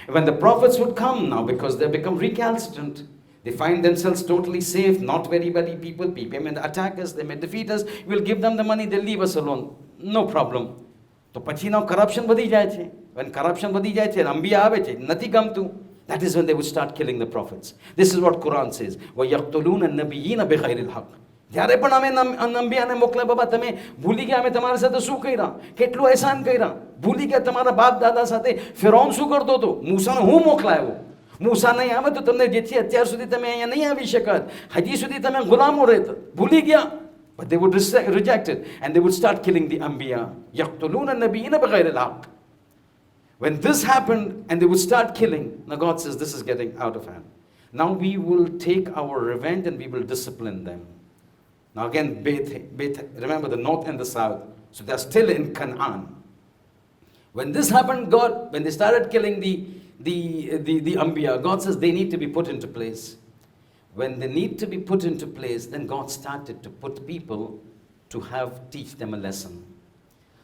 When the prophets would come now, because they become recalcitrant, they find themselves totally safe, not very bad people may attack us, they may defeat us, we'll give them the money, they'll leave us alone, no problem. So પછી now corruption વધી જાય છે. When corruption વધી જાય છે, અંબિયા આવે છે, નથી ગમતું. That is when they would start killing the prophets. This is what Quran says. وَيَقْتُلُونَ النَّبِيِّينَ بِغَيْرِ الْحَقِّ. જ્યારે પણ અમે અંબિયાને મોકલ્યા, બાબા તમે ભૂલી ગયા અમે તમારા સાથે શું કર્યા, કેટલું એહસાન કર્યા, ભૂલી ગયા તમારા બાપ દાદા સાથે ફિરૌન શું કરતો હતો, મૂસાને હું મોકલાયો. મૂસા નહીં આવે તો તમને જેથી અત્યાર સુધી તમે અહીંયા નહીં આવી શકત, હજી સુધી તમે ગુલામો રહેત, ભૂલી ગયા. But they would reject it, and they would start killing the Anbiya. يَقْتُلُونَ النَّبِيِّينَ بِغَيْرِ الْحَقِّ. When this happened, and they would start killing, now God says this is getting out of hand. Now we will take our revenge and we will discipline them. Now again, remember the north and the south. So they're still in Canaan. When this happened, God, when they started killing the Anbiya, God says they need to be put into place. When they need to be put into place, then God started to put people to teach them a lesson.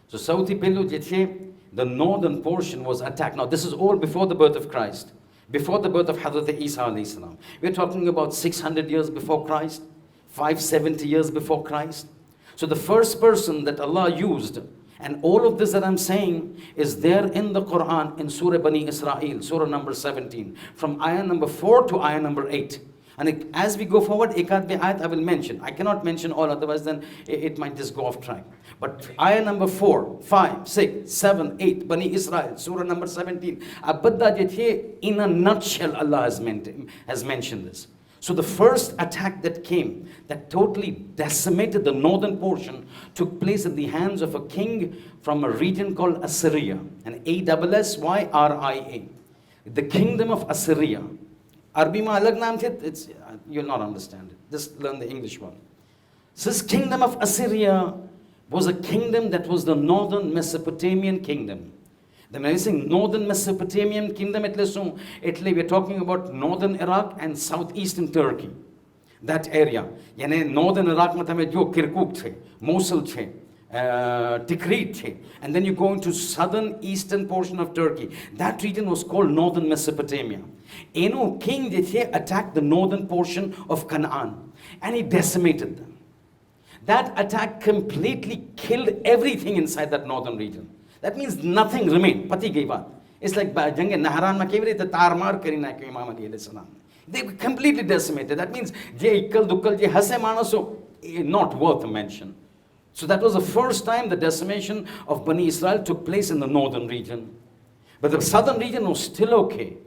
So Sauti Pelu Jeche, the northern portion was attacked. Now this is all before the birth of Christ, before the birth of Hazrat Isa alayhi salam. We're talking about 600 years before Christ, 570 years before Christ. So the first person that Allah used And all of this that I'm saying is there in the Quran in Surah Bani Israel, Surah number 17, from ayah number 4 to ayah number 8. And as we go forward, ekad bi ayat I will mention. I cannot mention all, otherwise then it might just go off track. But ayah number 4, 5, 6, 7, 8, Bani Israel, Surah number 17. In a nutshell, Allah has mentioned this. So the first attack that came, that totally decimated the northern portion, took place at the hands of a king from a region called Assyria. And Assyria. The kingdom of Assyria. Arabi ma alag naam the, you'll not understand it. Just learn the English one. So this kingdom of Assyria was a kingdom that was the northern Mesopotamian kingdom. The amazing northern Mesopotamian kingdom, we're talking about northern Iraq and southeastern Turkey. That area. Yani northern Iraq mein jo Kirkuk the, Mosul the, Tikrit the. And then you go into southern eastern portion of Turkey. That region was called northern Mesopotamia. Eno king attacked the northern portion of Canaan and he decimated them. That attack completely killed everything inside that northern region. That means nothing remained. Pati gayi baat. It's like Jange Naharan ma kevri the tarmar karina ke Imam Ali alayhi salam. They were completely decimated. That means je ikkal dukkal je hase manaso, not worth a mention. So that was the first time the decimation of Bani Israel took place in the northern region. But the southern region was still okay,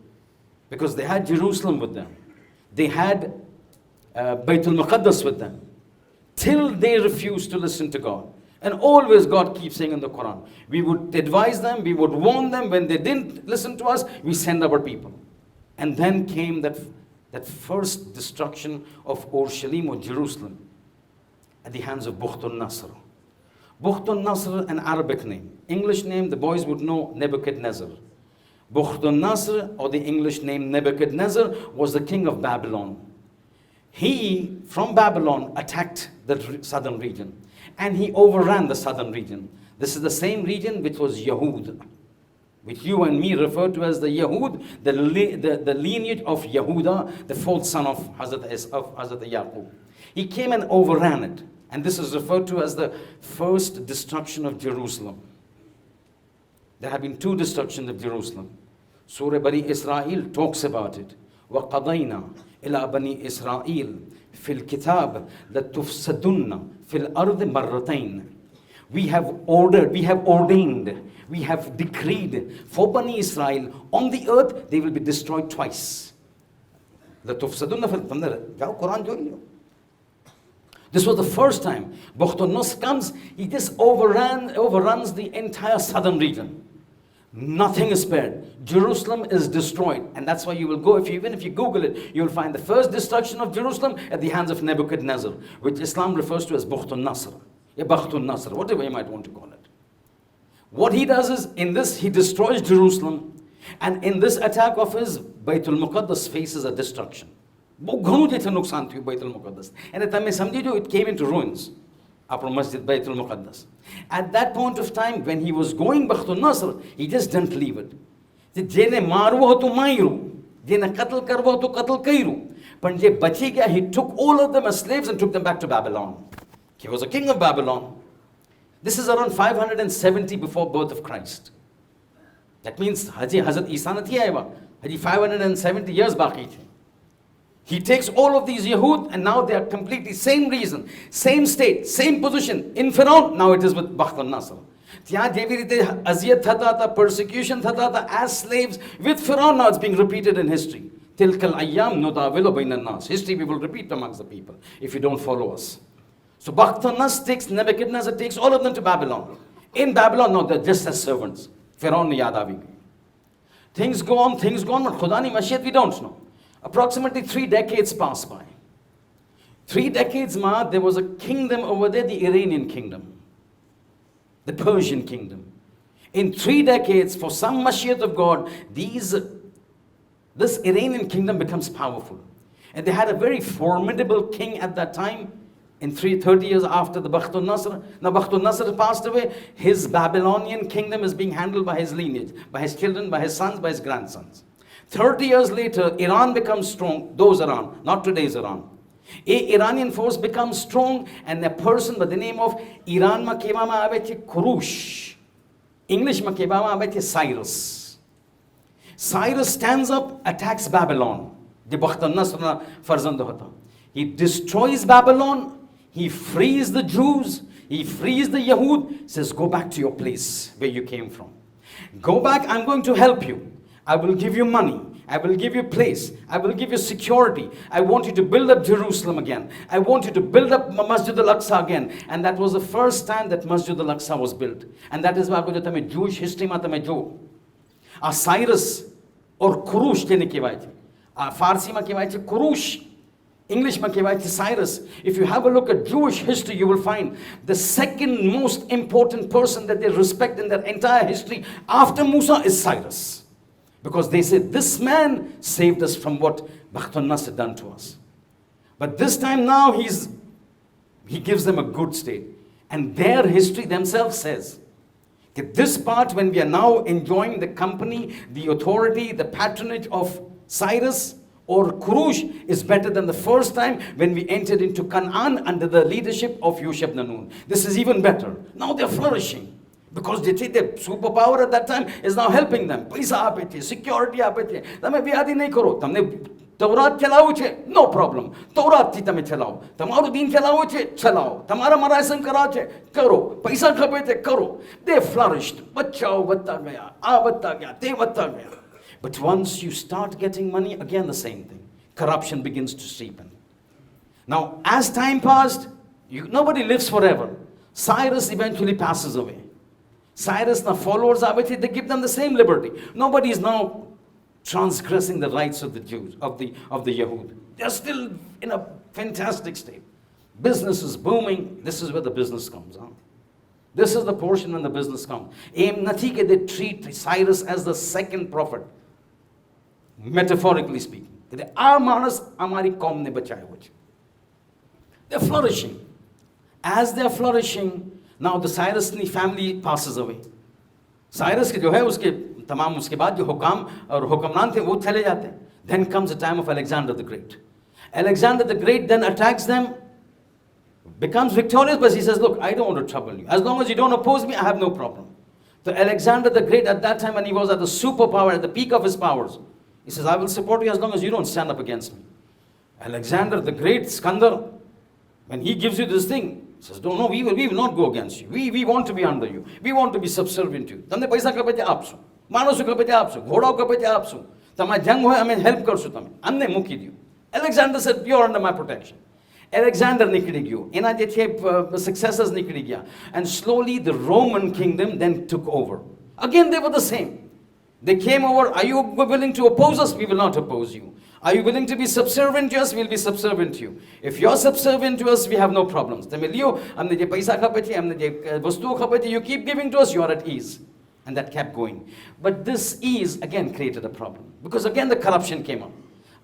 because they had Jerusalem with them. They had Baytul Muqaddas with them. Till they refused to listen to God. And always God keeps saying in the Quran, we would advise them, we would warn them. When they didn't listen to us, we send our people. And then came that first destruction of Urushalim or Jerusalem at the hands of Bukht al-Nasr. Bukht al-Nasr, an Arabic name. English name, the boys would know, Nebuchadnezzar. Bukht al-Nasr, or the English name Nebuchadnezzar, was the king of Babylon. He, from Babylon, attacked the southern region. And he overran the southern region. This is the same region which was Yahud, which you and me refer to as the Yahud, the lineage of Yahuda, the fourth son of Hazrat Yaqub. He came and overran it. And this is referred to as the first destruction of Jerusalem. There have been two destructions of Jerusalem. Surah Bani Israel talks about it. وَقَضَيْنَا إِلَىٰ بَنِي إِسْرَائِيلَ فِي الْكِتَابِ لَتُفْسَدُنَّ فِي الْأَرْضِ مَرَّتَيْنِ. We have ordered, we have ordained, we have decreed for Bani Israel, on the earth they will be destroyed twice. لَتُفْسَدُنَّ فِي الْأَرْضِ. Quran join you. This was the first time. Bukht al-Nasr comes, he just overruns the entire southern region. Nothing is spared. Jerusalem is destroyed. And that's why you will go, even if you Google it, you will find the first destruction of Jerusalem at the hands of Nebuchadnezzar, which Islam refers to as Bukht al-Nasr. Bukht al-Nasr, whatever you might want to call it. What he does is, in this, he destroys Jerusalem. And in this attack of his, Baytul Muqaddas faces a destruction. And it came into ruins. Masjid Baytul Muqaddas. At that point of time, when he was going Bukht al-Nasr, he just didn't leave it. But he took all of them as slaves and took them back to Babylon. He was a king of Babylon. This is around 570 before birth of Christ. That means Hazrat Isa nathi aaya, 570 years baki the. He takes all of these Yahud, and now they are completely same reason, same state, same position. In Pharaoh, now it is with Bukht al-Nasr. Persecution as slaves with Pharaoh, now it's being repeated in history. Tilkal ayyam nudawilu bayna nas. History we will repeat amongst the people if you don't follow us. So Bukht al-Nasr takes, Nebuchadnezzar takes all of them to Babylon. In Babylon, no, they're just as servants. Pharaoh ne yaad aavi gayi. Things go on, but Khuda ni mashiat, we don't know. Approximately 3 decades passed by. 3 decades, there was a kingdom over there, the Iranian kingdom, the Persian kingdom. In 3 decades, for some mashiat of God, this Iranian kingdom becomes powerful. And they had a very formidable king at that time, in 30 years after the Bukht al-Nasr. Now Bukht al-Nasr passed away, his Babylonian kingdom is being handled by his lineage, by his children, by his sons, by his grandsons. 30 years later, Iran becomes strong, those Iran, not today's Iran. A Iranian force becomes strong, and a person by the name of Iran ma kehવામાં આવે છે Kurush. English ma kehવામાં આવે છે Cyrus. Cyrus stands up, attacks Babylon. The Bakhtan Nasrna farzand hota. He destroys Babylon, he frees the Jews, he frees the Yahud, says, go back to your place where you came from. Go back, I'm going to help you. I will give you money. I will give you place. I will give you security. I want you to build up Jerusalem again. I want you to build up Masjid al-Aqsa again. And that was the first time that Masjid al-Aqsa was built. And that is why Jewish history ma tame jo. Cyrus or Kurush jene kehvaye chhe. Farsi ma kehvaye chhe Kurush. English ma kehvaye chhe Cyrus. If you have a look at Jewish history, you will find the second most important person that they respect in their entire history after Musa is Cyrus. Because they said, this man saved us from what Bakhtan Nasr done to us. But this time now, he gives them a good state. And their history themselves says, that this part, when we are now enjoying the company, the authority, the patronage of Cyrus or Kurush, is better than the first time when we entered into Canaan under the leadership of Yushab Nun. This is even better. Now they're flourishing. Because they think the superpower at that time is now helping them. Paisa ape the, security ape the. Tame biyadi nahi karo. Tamne Taurat chalao che, no problem. Taurat thi tame chalao. Tamaru deen chalao che, chalao. Tamara marasim kara che, karo. Paisa khabe the, karo. They flourished. Bachao batta gaya, batta gaya, te batta gaya. But once you start getting money, again the same thing. Corruption begins to seep in. Now, as time passed, nobody lives forever. Cyrus eventually passes away. Cyrus, the followers of it, they give them the same liberty. Nobody is now transgressing the rights of the Jews, of the Yahud. They're still in a fantastic state. Business is booming. This is where the business comes. This is the portion when the business comes. Aim nathi ke they treat Cyrus as the second prophet. Metaphorically speaking. Our manas amari kaum ne bachaye huए. They're flourishing. As they're flourishing, now the Cyrus family passes away. Cyrus के जो है उसके तमाम उसके बाद जो हुकाम और हुक्मरान थे वो चले जाते हैं. Then comes the time of Alexander the Great. Alexander the Great then attacks them, becomes victorious, but he says, look, I don't want to trouble you. As long as you don't oppose me, I have no problem. So Alexander the Great, at that time when he was at the superpower, at the peak of his powers, he says, I will support you as long as you don't stand up against me. Alexander the Great, Skandar, when he gives you this thing, he says, no, we will not go against you. We want to be under you. We want to be subservient to you. તમને પૈસા કપે છે આપશું. માણસો કપે છે આપશું. ઘોડાઓ કપે છે આપશું. તમારે જંગ હોય અમે હેલ્પ કરશું તમે. અમને મૂકી દો. Alexander said, you're under my protection. Alexander નીકળી ગયો. એના જે છે successors નીકળી ગયા. And slowly the Roman kingdom then took over. Again they were the same. They came over, are you willing to oppose us? We will not oppose you. Are you willing to be subservient to us? We will be subservient to you. If you're subservient to us, we have no problems. You keep giving to us, you are at ease. And that kept going. But this ease again created a problem. Because again the corruption came up.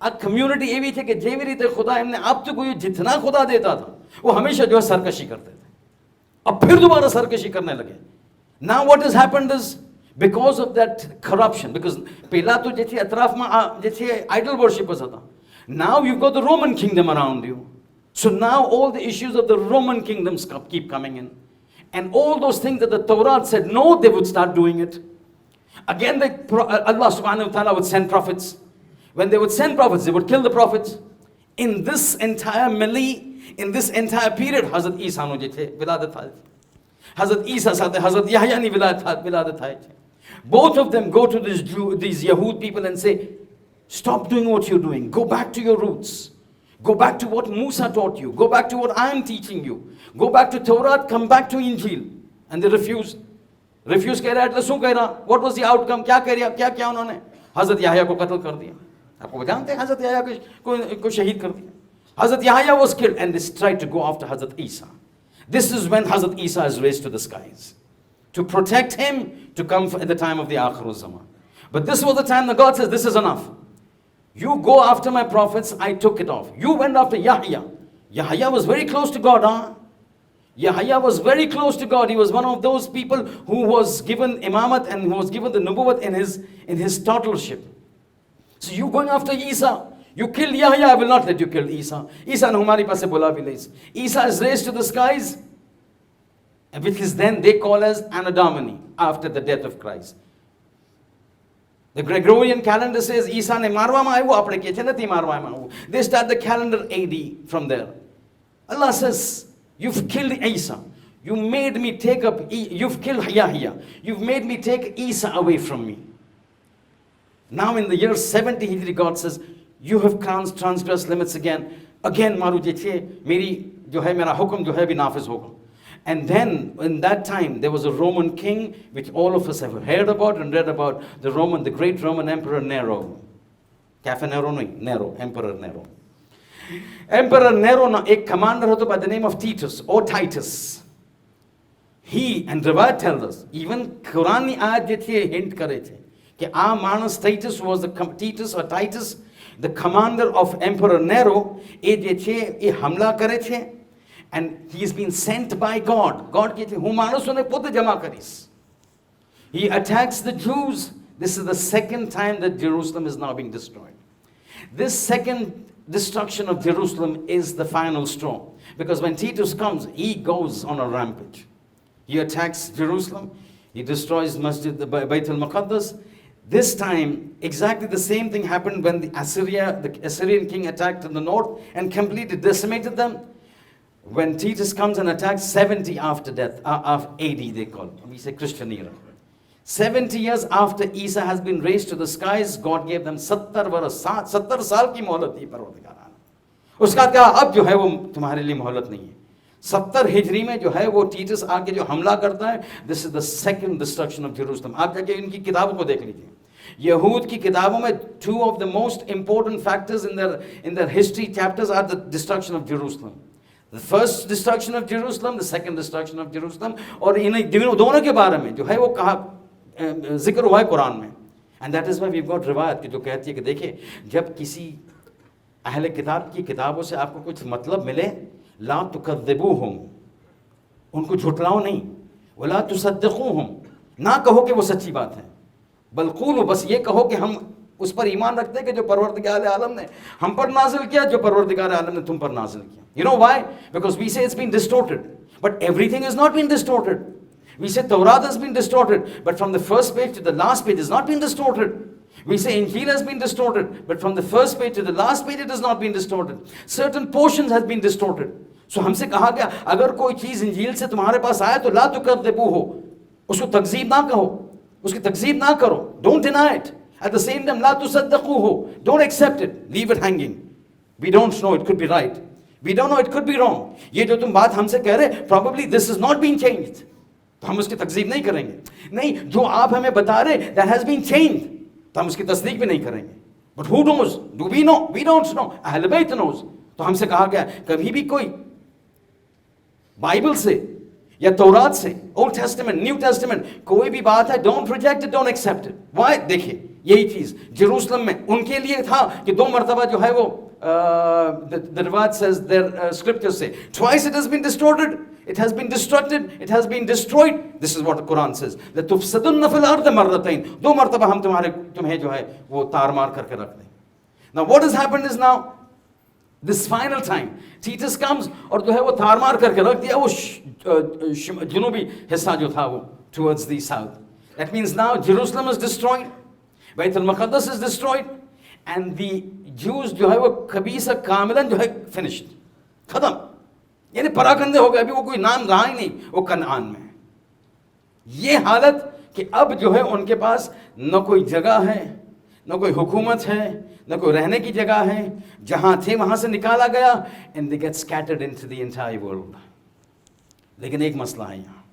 A community एवी थे कि जेवी रीते खुदा हमने आप तो कोई जितना खुदा देता था वो हमेशा जो है सरकशी करते थे. अब फिर दोबारा सरकशी करने लगे. Now what has happened is, because of that corruption, because पहला तो जैसे अतराफ में जैसे idol worshippers था. Now you've got the Roman kingdom around you. So now all the issues of the Roman kingdoms keep coming in. And all those things that the Torah said no, they would start doing it. Again, Allah subhanahu wa ta'ala would send prophets. When they would send prophets, they would kill the prophets. In this entire melee, in this entire period, Hazrat Isa no jete viladat hai. Hazrat Isa said, Hazrat Yahya ni viladat hai. Both of them go to these Yahud people and say, stop doing what you're doing. Go back to your roots. Go back to what Musa taught you. Go back to what I am teaching you. Go back to Torah, come back to Injil. And they refused. Refused कह रहा है, लसूं कह रहा. What was the outcome? क्या कह रहा? क्या उन्होंने? Hazrat Yahya को कत्ल कर दिया. आपको जानते हैं Hazrat Yahya को शहीद कर दिया. Hazrat Yahya was killed and they tried to go after Hazrat Isa. This is when Hazrat Isa is raised to the skies. To protect him, to come at the time of the Akhirul Zaman. But this was the time that God says, this is enough. You go after my prophets, I took it off. You went after Yahya. Yahya was very close to God, huh? Yahya was very close to God. He was one of those people who was given imamat and who was given the nubuwwat in his totalship. So you going after Isa, You killed Yahya, I will not let you kill Isa. Isa ne humari paase bola bhi nahi. Isa is raised to the skies, which is then they call as Anno Domini, after the death of Christ. The Gregorian calendar says Isa ne marwa ma aayu, apne kiye jannati marwa ma aayu. They start the calendar AD from there. Allah says, you've killed Isa. You made me take up, you've killed Yahya. You've made me take Isa away from me. Now in the year 70 Hijri, God says, you have transgressed limits again. Again, maru jeche, meri jo hai mera hukum jo hai bhi nafiz hoga. And then in that time there was a Roman king, which all of us have heard about and read about, the great Roman Emperor Nero. Cafe Nero nahi, Nero, Emperor Nero. Emperor Nero na ek commander hoto by the name of Titus or Titus. He, and Riwayat tells us, even Quran ni aayat je the hint kare the कि आ मानस Titus was the Titus, the commander of Emperor Nero, ए जे छे ए हमला करे छे, and he has been sent by God. God के छे हूँ मानस उन्हें पुत जमा करीस. He attacks the Jews. This is the second time that Jerusalem is now being destroyed. This second destruction of Jerusalem is the final straw, because when Titus comes, he goes on a rampage. He attacks Jerusalem. He destroys Masjid, the Bayt al-Muqaddas. This time, exactly the same thing happened when the Assyrian king attacked in the north and completely decimated them. When Titus comes and attacks 70 after death, of AD they call it. We say Christian era. 70 years after Isa has been raised to the skies, God gave them 70 साल की मोहलत दी परवरदिगार ने. उसका क्या अब जो है वो तुम्हारे लिए मोहलत नहीं है. 70 हिजरी में जो है वो टीटस आके जो हमला करता है. This is the second destruction of Jerusalem. आप जाके इनकी किताबों को देख लीजिए. यहूद की किताबों में two of the most important factors in their history chapters are the destruction of Jerusalem. The first destruction of Jerusalem, the second destruction of Jerusalem, और इन दोनों के बारे में जो है वो कहा जिक्र हुआ है कुरान में. And that is why we've got रिवायत की जो कहती है कि देखिए जब किसी अहले किताब की किताबों से आपको कुछ मतलब मिले, ला तुकद्दिबूहुम, उनको झुटलाओ नहीं, वला तुसद्दिकूहुम, ना कहो कि वो सच्ची बात है, बल क़ूलू, बस ये कहो कि हम उस पर ईमान रखते हैं कि जो परवरदिगार आलम ने हम पर नाजिल किया, जो परवरदिगार आलम ने तुम पर नाजिल किया. You know why? Because we say it's been distorted, but everything has not been distorted. We say Tawrat has been distorted, but from the first page to the last page has not been distorted. We say Injil has been distorted, but from the first page to the last page it has not been distorted. Certain portions has been distorted. So हमसे कहा गया अगर कोई चीज़ इंजील से तुम्हारे पास आए तो ला तुकद्दिबू हो, उसको तकज़ीब ना कहो, उसकी तकज़ीब ना करो. Don't deny it. At the same time, ला तुसद्दिकू हो, don't accept it, leave it hanging. We don't know, it could be right. We don't know, it could be wrong. ये जो तुम बात हमसे कह रहे, probably this has not been changed. तो हम उसकी तकज़ीब नहीं करेंगे. नहीं, जो आप हमें बता रहे, that has been changed, तो हम उसकी तस्दीक भी नहीं करेंगे. But who knows? Do we know? We don't know. अहले बैत knows. तो हमसे कहा गया कभी भी कोई बाइबल से या तौरात से, ओल्ड टेस्टामेंट, न्यू टेस्टामेंट, कोई भी बात है, don't reject it, don't accept it. Why? देखिए यही चीज जेरूसलम में उनके लिए था कि 2 मरतबा जो है वो the riwayat says, their scriptures say, twice it has been distorted, it has been destructed, it has been destroyed. This is what the Quran says, that tufsadunna fil ard marratayn, 2 मरतबा हम तुम्हें जो है वो तार मार करके रख दें. Now what has happened is now this final time Titus comes और जो है वो तार मार करके रख दिया वो जुनूबी हिस्सा जो था वो towards the south. That means now Jerusalem is destroyed, Bayt al-Muqaddas is destroyed, and the Jews जो है वो कबीसा कामिलन जो है finished, खत्म, यानी पराकंदे हो गए. अभी वो कोई नाम रहा ही नहीं वो कनान में. ये हालत कि अब जो है उनके पास न कोई जगह है, न कोई हुकूमत है, न कोई रहने की जगह है, जहाँ थे वहाँ से निकाला गया, and they get scattered into the entire world. लेकिन एक मसला है यहाँ,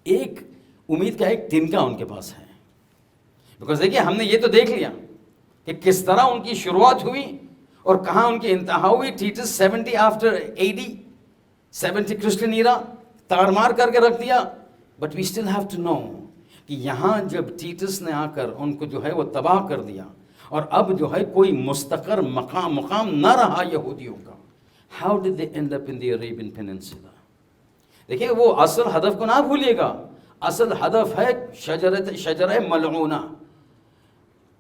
एक उम्मीद का एक तिनका उनके पास है. बिकॉज देखिए हमने ये तो देख लिया कि किस तरह उनकी शुरुआत हुई और कहाँ उनकी इंतहा हुई. Titus 70 after AD, 70 Christian era, तार मार करके रख दिया. But we still have to know कि यहाँ जब टीटस ने आकर उनको जो है वो तबाह कर दिया और अब जो है कोई मुस्तकर मकाम न रहा यहूदियों का. How did they and up in the Arabian peninsula? देखिए वो असल हदफ को ना भूलिएगा. असल हदफ है शजर मलऊना.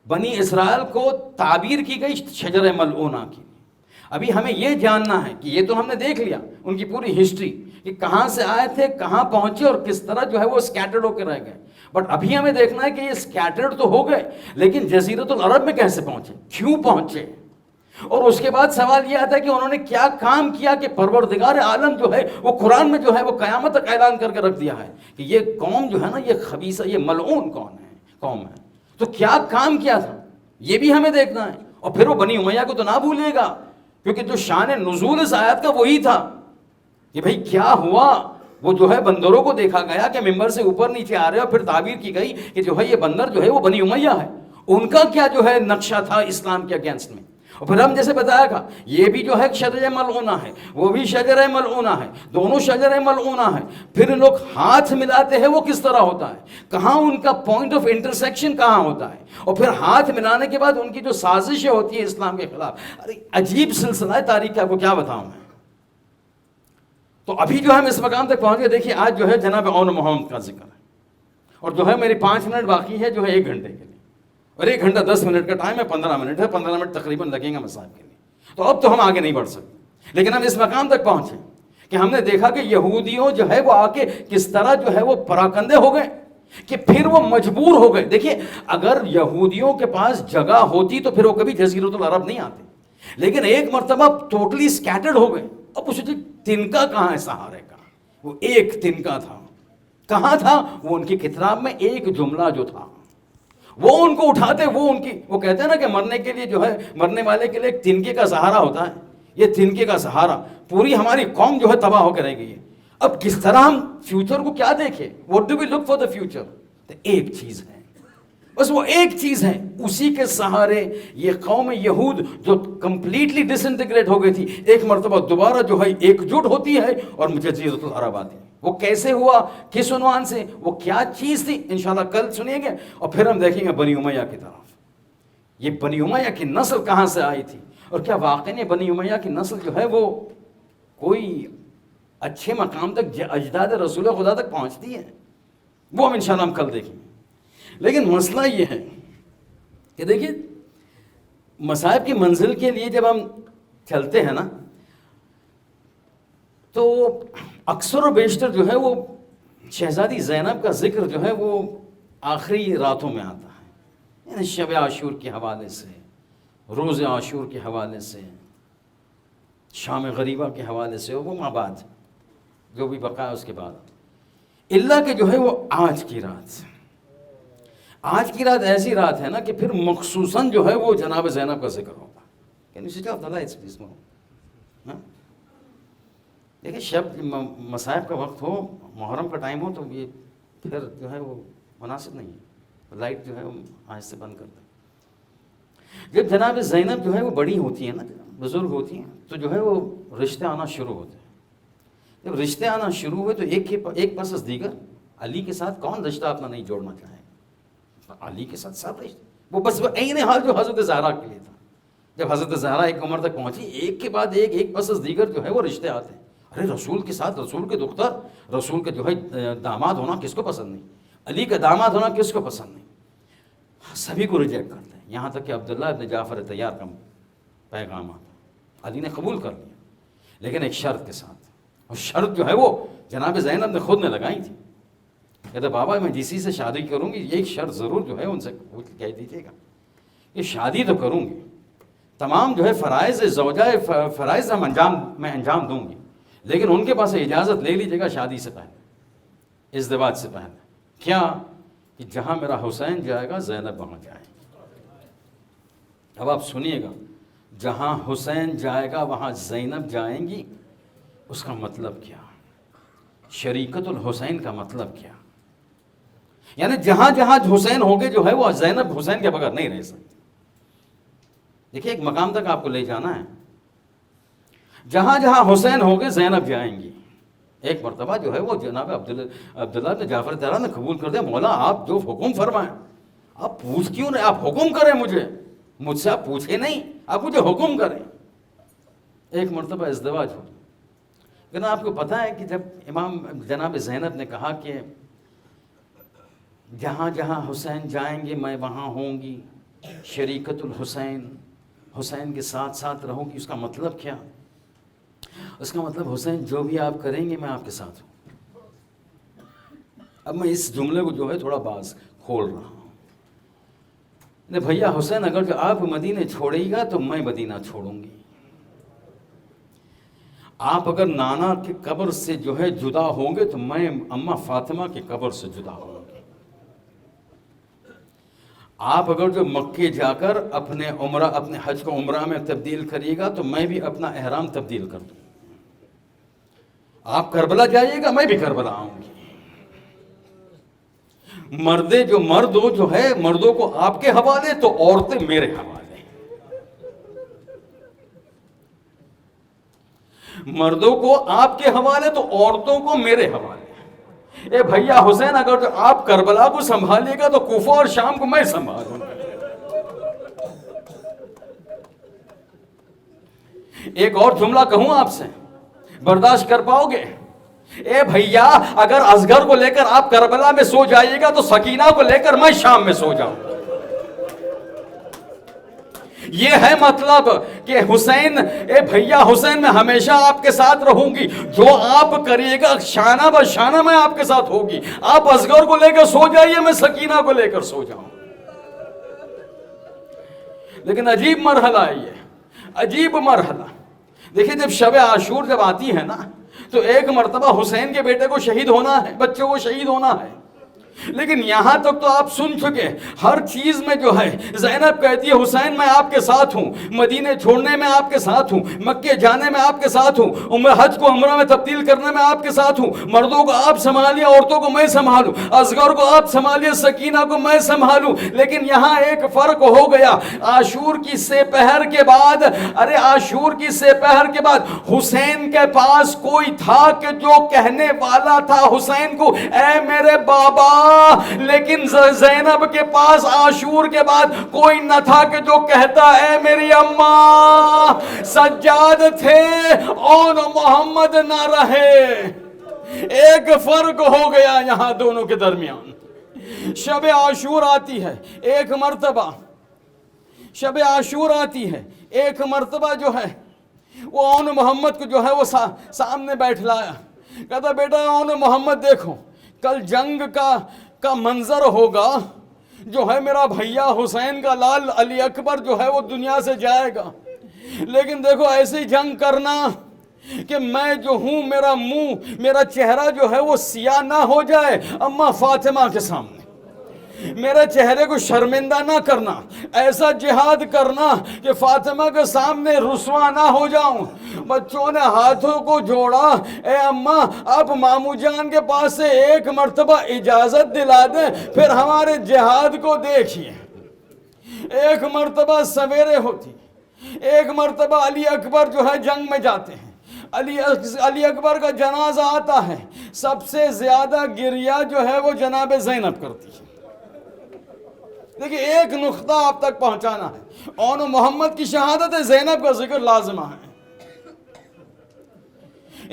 بنی اسرائیل کو تعبیر کی گئی شجر ملعونہ کی. ابھی ہمیں یہ جاننا ہے کہ یہ تو ہم نے دیکھ لیا ان کی پوری ہسٹری کہ کہاں سے آئے تھے, کہاں پہنچے اور کس طرح جو ہے وہ اسکیٹرڈ ہو کے رہ گئے. بٹ ابھی ہمیں دیکھنا ہے کہ یہ اسکیٹرڈ تو ہو گئے, لیکن جزیرۃ العرب میں کیسے پہنچے, کیوں پہنچے, اور اس کے بعد سوال یہ آتا ہے کہ انہوں نے کیا کام کیا کہ پروردگار عالم جو ہے وہ قرآن میں جو ہے وہ قیامت تک اعلان کر کے رکھ دیا ہے کہ یہ قوم جو ہے نا یہ خبیثہ, یہ ملعون قوم ہے. تو کیا کام کیا تھا یہ بھی ہمیں دیکھنا ہے. اور پھر وہ بنی امیہ کو تو نہ بھولیے گا, کیونکہ جو شان نزول اس آیت کا وہی تھا کہ بھئی کیا ہوا. وہ جو ہے بندروں کو دیکھا گیا کہ ممبر سے اوپر نیچے آ رہے, اور پھر تعبیر کی گئی کہ جو ہے یہ بندر جو ہے وہ بنی امیہ ہے. ان کا کیا جو ہے نقشہ تھا اسلام کے اگینسٹ میں. اور پھر ہم جیسے بتایا تھا یہ بھی جو ہے شجر ملعونہ ہے, وہ بھی شجر ملعونہ ہے, دونوں شجر ملعونہ ہیں. پھر لوگ ہاتھ ملاتے ہیں وہ کس طرح ہوتا ہے, کہاں ان کا پوائنٹ آف انٹرسیکشن کہاں ہوتا ہے, اور پھر ہاتھ ملانے کے بعد ان کی جو سازشیں ہوتی ہیں اسلام کے خلاف. ارے عجیب سلسلہ ہے تاریخ کا, آپ کو کیا بتاؤں میں. تو ابھی جو ہم اس مقام تک پہنچ گئے. دیکھیے آج جو ہے جناب اون محمد کا ذکر ہے, اور جو ہے میری 5 منٹ باقی ہے جو ہے 1 گھنٹے کے لیے, اور 1 گھنٹہ 10 منٹ کا ٹائم ہے, 15 منٹ ہے, 15 منٹ تقریباً لگیں گا مصاحب کے لیے. تو اب تو ہم آگے نہیں بڑھ سکتے, لیکن ہم اس مقام تک پہنچے کہ ہم نے دیکھا کہ یہودیوں جو ہے وہ آ کے کس طرح جو ہے وہ پراکندے ہو گئے کہ پھر وہ مجبور ہو گئے. دیکھیے اگر یہودیوں کے پاس جگہ ہوتی تو پھر وہ کبھی جزیرۃ العرب نہیں آتے, لیکن ایک مرتبہ ٹوٹلی اسکیٹرڈ ہو گئے. اب اس تنکا کہاں ہے سہارے کا, وہ ایک تنکا تھا, کہاں تھا وہ ان کی کتاب میں ایک جملہ جو تھا وہ ان کو اٹھاتے, وہ کہتے ہیں نا کہ مرنے کے لیے جو ہے مرنے والے کے لیے ایک تنکے کا سہارا ہوتا ہے. یہ تنکے کا سہارا, پوری ہماری قوم جو ہے تباہ ہو کے رہ گئی ہے. اب کس طرح ہم فیوچر کو کیا دیکھیں, what do we look for the future. تو ایک چیز ہے, بس وہ ایک چیز ہے, اسی کے سہارے یہ قوم یہود جو کمپلیٹلی ڈس انٹیگریٹ ہو گئی تھی ایک مرتبہ دوبارہ جو ہے ایک جٹ ہوتی ہے اور جزیرۃ العرب آتی ہے. وہ کیسے ہوا, کس عنوان سے, وہ کیا چیز تھی, انشاءاللہ کل سنیں گے. اور پھر ہم دیکھیں گے بنی امیہ کی طرف. یہ بنی امیہ کی نسل کہاں سے آئی تھی, اور کیا واقعی نے بنی امیہ کی نسل جو ہے وہ کوئی اچھے مقام تک اجداد رسول خدا تک پہنچتی ہے. وہ ہم انشاءاللہ ہم کل دیکھیں گے. لیکن مسئلہ یہ ہے کہ دیکھیے مصائب کی منزل کے لیے جب ہم چلتے ہیں نا تو اکثر و بیشتر جو ہے وہ شہزادی زینب کا ذکر جو ہے وہ آخری راتوں میں آتا ہے, یعنی شب عاشور کے حوالے سے, روز عاشور کے حوالے سے, شام غریبہ کے حوالے سے, وہ ماں بعد جو بھی بقا ہے اس کے بعد. اللہ کہ جو ہے وہ آج کی رات ایسی رات ہے نا کہ پھر مخصوصاً جو ہے وہ جناب زینب کا ذکر ہوگا. دیکھیں شب مصائب کا وقت ہو, محرم کا ٹائم ہو, تو یہ پھر جو ہے وہ مناسب نہیں ہے. لائٹ جو ہے وہ آہستہ بند کر دیں. جب جناب زینب جو ہے وہ بڑی ہوتی ہیں نا, بزرگ ہوتی ہیں, تو جو ہے وہ رشتے آنا شروع ہوتے ہیں. جب رشتے آنا شروع ہوئے تو ایک پس از دیگر علی کے ساتھ کون رشتہ اپنا نہیں جوڑنا چاہے, علی کے ساتھ سب رشتے. وہ بس وہ عین حال جو حضرت زہرا کے لیے تھا. جب حضرت زہرا ایک عمر تک پہنچی, ایک کے بعد ایک پس از دیگر جو ہے وہ رشتے آتے ہیں. ارے رسول کے ساتھ رسول کے دختر, رسول کے جو ہے داماد ہونا کس کو پسند نہیں, علی کا داماد ہونا کس کو پسند نہیں, سبھی کو ریجیکٹ کرتے ہیں. یہاں تک کہ عبداللہ ابن جعفر طیار کا پیغام آتا, علی نے قبول کر لیا, لیکن ایک شرط کے ساتھ. اور شرط جو ہے وہ جناب زینب نے خود نے لگائی تھی. کہتے بابا میں جسی سے شادی کروں گی, یہ ایک شرط ضرور جو ہے ان سے کہہ دیجیے گا کہ شادی تو کروں گی, تمام جو ہے فرائض زوجہ فرائض میں انجام دوں گی, لیکن ان کے پاس اجازت لے لیجیے گا شادی سے پہلے, ازدواج سے پہلے. کیا کہ جہاں میرا حسین جائے گا زینب وہاں جائے گی. اب آپ سنیے گا, جہاں حسین جائے گا وہاں زینب جائیں گی. اس کا مطلب کیا, شریکت الحسین کا مطلب کیا, یعنی جہاں جہاں حسین ہوگے جو ہے وہ زینب حسین کے بغیر نہیں رہ سکتی. دیکھیے ایک مقام تک آپ کو لے جانا ہے, جہاں جہاں حسین ہوگے زینب جائیں گی. ایک مرتبہ جو ہے وہ جناب عبداللہ بن جعفر طیار نے قبول کر دیا, مولا آپ جو حکم فرمائیں. آپ پوچھ کیوں نہیں, آپ حکم کریں مجھ سے آپ پوچھیں نہیں, آپ مجھے حکم کریں. ایک مرتبہ ازدواج ہو. لیکن آپ کو پتہ ہے کہ جب امام جناب زینب نے کہا کہ جہاں جہاں حسین جائیں گے میں وہاں ہوں گی, شریکت الحسین، حسین کے ساتھ ساتھ رہوں گی، اس کا مطلب کیا؟ اس کا مطلب حسین جو بھی آپ کریں گے میں آپ کے ساتھ ہوں۔ اب میں اس جملے کو جو ہے تھوڑا باز کھول رہا ہوں۔ بھیا حسین اگر جو آپ مدینے چھوڑے گا تو میں مدینہ چھوڑوں گی۔ آپ اگر نانا کی قبر سے جو ہے جدا ہوں گے تو میں اماں فاطمہ کی قبر سے جدا ہوں گی۔ آپ اگر جو مکے جا کر اپنے حج کو عمرہ میں تبدیل کریے گا تو میں بھی اپنا احرام تبدیل کر دوں۔ آپ کربلا جائیے گا میں بھی کربلا آؤں گی۔ مردوں کو آپ کے حوالے تو عورتیں میرے حوالے۔ مردوں کو آپ کے حوالے تو عورتوں کو میرے حوالے۔ اے بھیا حسین اگر جو آپ کربلا کو سنبھالیے گا تو کوفہ اور شام کو میں سنبھالوں گا۔ ایک اور جملہ کہوں آپ سے، برداشت کر پاؤ گے؟ اے بھیا اگر اصغر کو لے کر آپ کربلا میں سو جائیے گا تو سکینہ کو لے کر میں شام میں سو جاؤں۔ یہ ہے مطلب کہ حسین، اے بھیا حسین میں ہمیشہ آپ کے ساتھ رہوں گی، جو آپ کریے گا شانہ بہ شانہ میں آپ کے ساتھ ہوگی۔ آپ اصغر کو لے کر سو جائیے، میں سکینہ کو لے کر سو جاؤں۔ لیکن عجیب مرحلہ ہے یہ، عجیب مرحلہ۔ دیکھیں جب شب عاشور جب آتی ہے نا تو ایک مرتبہ حسین کے بیٹے کو شہید ہونا ہے، بچوں کو شہید ہونا ہے، لیکن یہاں تک تو آپ سن چکے، ہر چیز میں جو ہے زینب کہتی ہے حسین میں آپ کے ساتھ ہوں، مدینے چھوڑنے میں آپ کے ساتھ ہوں، مکے جانے میں آپ کے ساتھ ہوں، حج کو عمرہ میں تبدیل کرنے میں آپ کے ساتھ ہوں، مردوں کو آپ سنبھالیے، عورتوں کو میں سنبھالوں، اصغر کو آپ سنبھالیے، سکینہ کو میں سنبھالوں۔ لیکن یہاں ایک فرق ہو گیا، عاشور کی سپہر کے بعد، عاشور کی سپہر کے بعد حسین کے پاس کوئی تھا کہ جو کہنے والا تھا حسین کو اے میرے بابا، لیکن زینب کے پاس عاشور کے بعد کوئی نہ تھا کہ جو کہتا اے میری اماں۔ سجاد تھے اور محمد نہ رہے۔ ایک فرق ہو گیا یہاں دونوں کے درمیان۔ شب عاشور آتی ہے ایک مرتبہ، شب عاشور آتی ہے ایک مرتبہ جو ہے وہ اون محمد کو جو ہے وہ سامنے بیٹھلایا، کہتا بیٹا اون محمد دیکھو کل جنگ کا منظر ہوگا، جو ہے میرا بھیا حسین کا لال علی اکبر جو ہے وہ دنیا سے جائے گا، لیکن دیکھو ایسی جنگ کرنا کہ میں جو ہوں میرا منہ میرا چہرہ جو ہے وہ سیاہ نہ ہو جائے اماں فاطمہ کے سامنے، میرے چہرے کو شرمندہ نہ کرنا، ایسا جہاد کرنا کہ فاطمہ کے سامنے رسوا نہ ہو جاؤں۔ بچوں نے ہاتھوں کو جوڑا، اے اماں آپ مامو جان کے پاس سے ایک مرتبہ اجازت دلا دیں پھر ہمارے جہاد کو دیکھیے۔ ایک مرتبہ سویرے ہوتی، ایک مرتبہ علی اکبر جو ہے جنگ میں جاتے ہیں، علی اکبر کا جنازہ آتا ہے، سب سے زیادہ گریہ جو ہے وہ جناب زینب کرتی ہے۔ دیکھیں ایک نقطہ آپ تک پہنچانا ہے، اون محمد کی شہادت ہے، زینب کا ذکر لازمہ ہے۔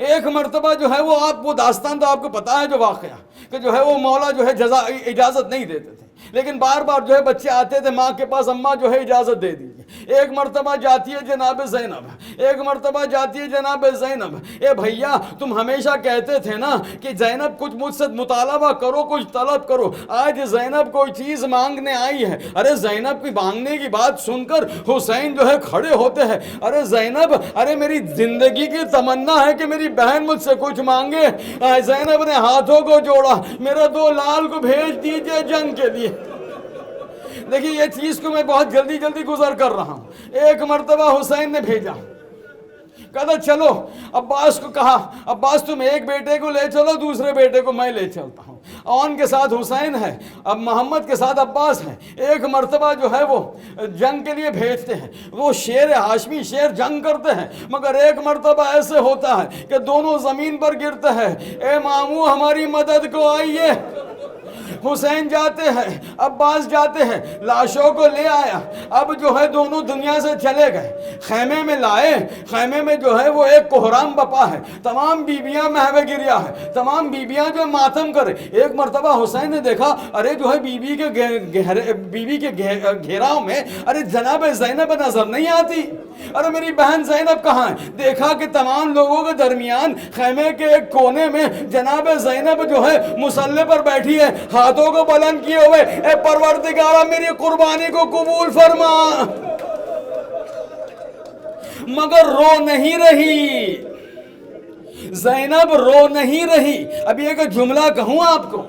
ایک مرتبہ جو ہے وہ داستان تو آپ کو پتا ہے جو واقعہ کہ جو ہے وہ مولا جو ہے اجازت نہیں دیتے تھے، لیکن بار بار جو ہے بچے آتے تھے ماں کے پاس، اماں جو ہے اجازت دے دیجیے۔ ایک مرتبہ جاتی ہے جناب زینب، ایک مرتبہ جاتی ہے جناب زینب، اے بھیا تم ہمیشہ کہتے تھے نا کہ زینب کچھ مجھ سے مطالبہ کرو، کچھ طلب کرو، آج زینب کوئی چیز مانگنے آئی ہے۔ ارے زینب کی مانگنے کی بات سن کر حسین جو ہے کھڑے ہوتے ہیں، ارے زینب، ارے میری زندگی کی تمنا ہے کہ میری بہن مجھ سے کچھ مانگے۔ زینب نے ہاتھوں کو جوڑا، میرے دو لال کو بھیج دیجئے جنگ کے لیے۔ دیکھیں یہ چیز کو میں بہت جلدی گزر کر رہا ہوں۔ ایک مرتبہ حسین نے بھیجا، کہا چلو، عباس کو کہا عباس تم ایک بیٹے کو لے چلو، دوسرے بیٹے کو میں لے چلتا ہوں۔ اون کے ساتھ حسین ہے، اب محمد کے ساتھ عباس ہے۔ ایک مرتبہ جو ہے وہ جنگ کے لیے بھیجتے ہیں، وہ شیر ہاشمی شیر جنگ کرتے ہیں، مگر ایک مرتبہ ایسے ہوتا ہے کہ دونوں زمین پر گرتے ہیں، اے ماموں ہماری مدد کو آئیے۔ حسین جاتے ہیں، عباس جاتے ہیں، لاشوں کو لے آیا، اب جو ہے دونوں دنیا سے چلے گئے، خیمے میں لائے، خیمے میں جو ہے وہ ایک کوہرام بپا ہے، تمام بیویاں محو گریا ہے، تمام بیویاں جو ماتم کرے۔ ایک مرتبہ حسین نے دیکھا ارے جو ہے بیوی کے گھیراؤ میں ارے جناب زینب نظر نہیں آتی، ارے میری بہن زینب کہاں ہے؟ دیکھا کہ تمام لوگوں کے درمیان خیمے کے ایک کونے میں جناب زینب جو ہے مسلح پر بیٹھی ہے، ہاتھوں کو بلند کیے ہوئے، اے پروردگارہ میری قربانی کو قبول فرما، مگر رو نہیں رہی، زینب رو نہیں رہی۔ اب یہ کہ جملہ کہوں آپ کو،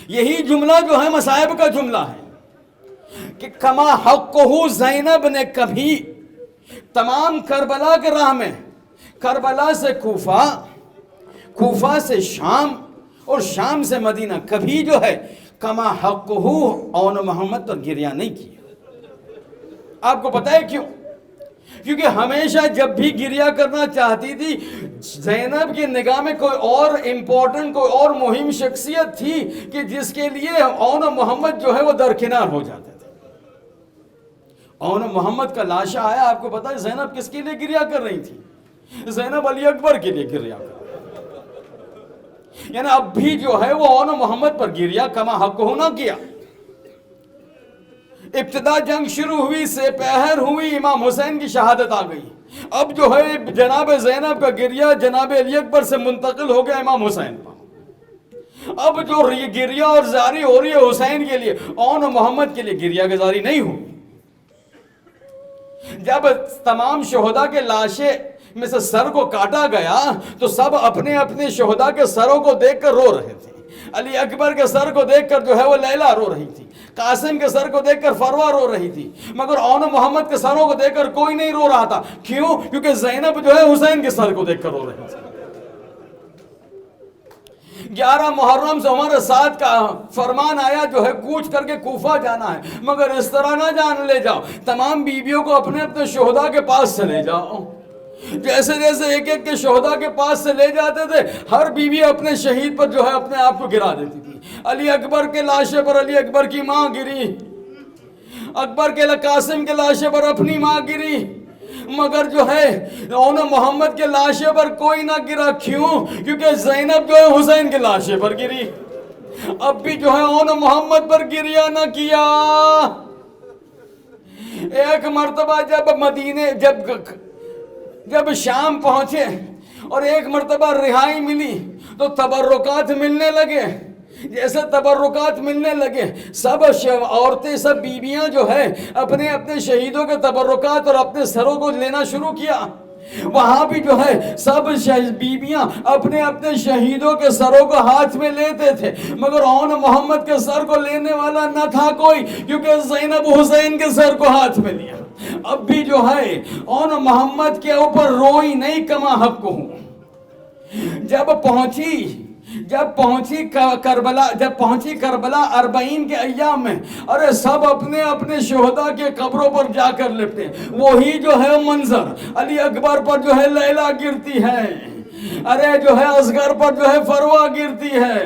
یہی جملہ جو ہے مصائب کا جملہ ہے کہ کما حقہ، زینب نے کبھی تمام کربلا کے راہ میں، کربلا سے کوفہ، کوفہ سے شام اور شام سے مدینہ، کبھی جو ہے کما حقہ اون محمد پر گریہ نہیں کیا۔ آپ کو پتہ ہے کیوں؟ کیونکہ ہمیشہ جب بھی گریہ کرنا چاہتی تھی، زینب کی نگاہ میں کوئی اور امپورٹنٹ، کوئی اور مہم شخصیت تھی کہ جس کے لیے اون محمد جو ہے وہ درکنار ہو جاتے تھے۔ اون محمد کا لاشا آیا، آپ کو پتا ہے زینب کس کے لیے گریہ کر رہی تھی؟ زینب علی اکبر کے لیے گریہ کر رہی تھی، یعنی اب بھی جو ہے وہ اون محمد پر گریہ کما حقہ نہ کیا۔ ابتدا جنگ شروع ہوئی، سے پہر ہوئی، امام حسین کی شہادت آ گئی، اب جو ہے جناب زینب کا گریہ جناب علی اکبر سے منتقل ہو گیا امام حسین پر۔ اب جو گریہ اور زاری ہو رہی ہے حسین کے لیے، اون محمد کے لیے گریہ گزاری نہیں ہوئی۔ جب تمام شہداء کے لاشیں میں سے سر کو کاٹا گیا تو سب اپنے اپنے شہداء کے سروں کو دیکھ کر رو رہے تھے۔ علی اکبر کے سر کو دیکھ کر جو ہے وہ لیلا رو رہی تھی، قاسم کے سر کو دیکھ کر فروہ رو رہی تھی، مگر اون محمد کے سروں کو دیکھ کر کوئی نہیں رو رہا تھا۔ کیوں؟ کیونکہ زینب جو ہے حسین کے سر کو دیکھ کر رو رہی تھی۔ 11 محرم سے ہمارے ساتھ کا فرمان آیا جو ہے کوچ کر کے کوفہ جانا ہے، مگر اس طرح نہ جان لے جاؤ، تمام بیویوں کو اپنے اپنے شہداء کے پاس سے لے جاؤ۔ جیسے جیسے ایک ایک کے شہداء کے پاس سے لے جاتے تھے، ہر بیوی اپنے شہید پر جو ہے اپنے آپ کو گرا دیتی تھی۔ علی اکبر کے لاشے پر علی اکبر کی ماں گری، اکبر کے قاسم کے لاشے پر اپنی ماں گری، مگر جو ہے اون محمد کے لاشے پر کوئی نہ گرا۔ کیوں؟ کیونکہ زینب جو ہے حسین کے لاشے پر گری۔ اب بھی جو ہے اون محمد پر گریہ نہ کیا۔ ایک مرتبہ جب شام پہنچے اور ایک مرتبہ رہائی ملی تو تبرکات ملنے لگے۔ جیسے تبرکات ملنے لگے، سب عورتیں، سب بیویاں جو ہے اپنے اپنے شہیدوں کے تبرکات اور اپنے سروں کو لینا شروع کیا۔ وہاں بھی جو ہے سب بیویاں اپنے اپنے شہیدوں کے سروں کو ہاتھ میں لیتے تھے، مگر اون محمد کے سر کو لینے والا نہ تھا کوئی، کیونکہ زینب حسین کے سر کو ہاتھ میں لیا۔ اب بھی جو ہے اون محمد کے اوپر روئی نہیں کما حق ہوں۔ جب پہنچی کربلا 40 کے ایام میں، ارے سب اپنے اپنے شہداء کے قبروں پر جا کر لپٹے۔ وہی جو ہے منظر، علی اکبر پر جو ہے لیلا گرتی ہے، ارے جو ہے اصغر پر جو ہے فروہ گرتی ہے،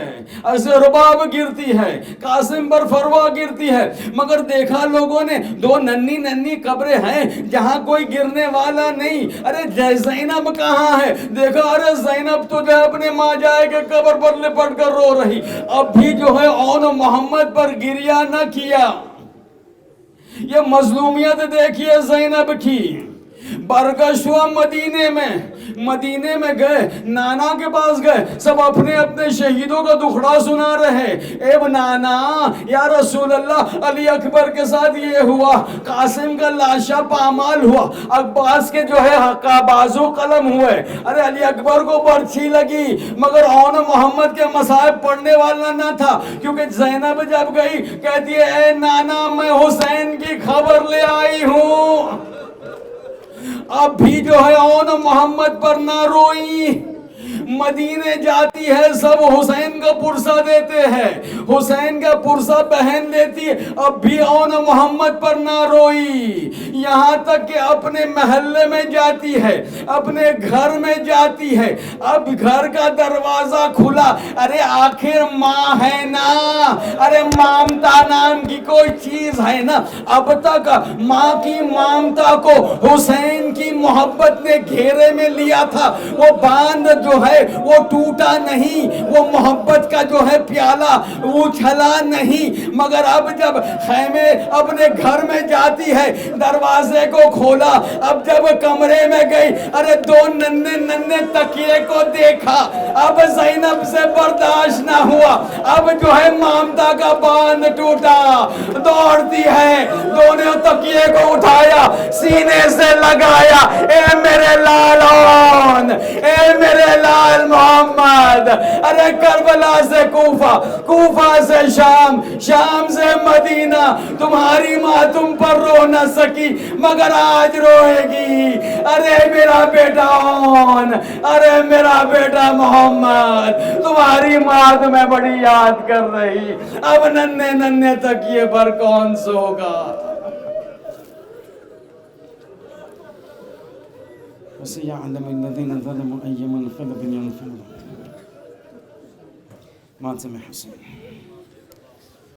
رباب گرتی ہے، قاسم پر فروہ گرتی ہے، مگر دیکھا لوگوں نے 2 ننھی ننھی قبریں ہیں جہاں کوئی گرنے والا نہیں۔ ارے زینب کہاں ہے؟ دیکھا ارے زینب تو جو ہے اپنے ماں جائے کے قبر پر لپٹ کر رو رہی۔ اب بھی جو ہے اون محمد پر گریہ نہ کیا۔ یہ مظلومیت دیکھیے زینب کی۔ برگشت ہوا مدینے میں گئے، نانا کے پاس گئے، سب اپنے اپنے شہیدوں کا دکھڑا سنا رہے۔ اے نانا، یا رسول اللہ، علی اکبر کے ساتھ یہ ہوا، قاسم کا لاشا پامال ہوا، عباس کے جو ہے بازو قلم ہوئے، ارے علی اکبر کو برچھی لگی، مگر اون محمد کے مصائب پڑھنے والا نہ تھا، کیونکہ زینب جب گئی کہتی ہے اے نانا میں حسین کی خبر لے آئی ہوں۔ اب بھی جو ہے اون محمد پر نہ روئی، مدینے جاتی ہے سب حسین کا پرسہ دیتے ہیں, حسین کا پرسہ بہن لیتی ہے, اب بھی اون محمد پر نہ روئی, یہاں تک کہ اپنے محلے میں جاتی ہے, اپنے گھر میں جاتی ہے, اب گھر کا دروازہ کھلا, ارے آخر ماں ہے نا, ارے مامتا نام کی کوئی چیز ہے نا, اب تک ماں کی مامتا کو حسین کی محبت نے گھیرے میں لیا تھا, وہ باندھ جو ہے وہ ٹوٹا نہیں, وہ محبت کا جو ہے پیالہ وہ چھلا نہیں, مگر اب جب خیمے اپنے گھر میں جاتی ہے, دروازے کو کھولا, اب جب کمرے میں گئی, ارے دو ننھے ننھے تکیے کو دیکھا, اب زینب سے برداشت نہ ہوا, اب جو ہے مامتا کا باندھ ٹوٹا, دوڑتی ہے, دونوں تکیے کو اٹھایا, سینے سے لگایا, اے میرے لالون, اے میرے لال محمد, ارے کربلا سے کوفہ, کوفہ سے شام, شام سے مدینہ, تمہاری ماں تم پر رو نہ سکی مگر آج روئے گی, ارے میرا بیٹا اون, ارے میرا بیٹا محمد, تمہاری ماں تمہیں بڑی یاد کر رہی, اب ننھے ننھے تکیے پر کون سوگا. وَسَيَعْلَمُ الَّذِينَ ظَلَمُوا أَيَّ مُنْقَلَبٍ يَنْقَلِبُونَ. ماتم حسین.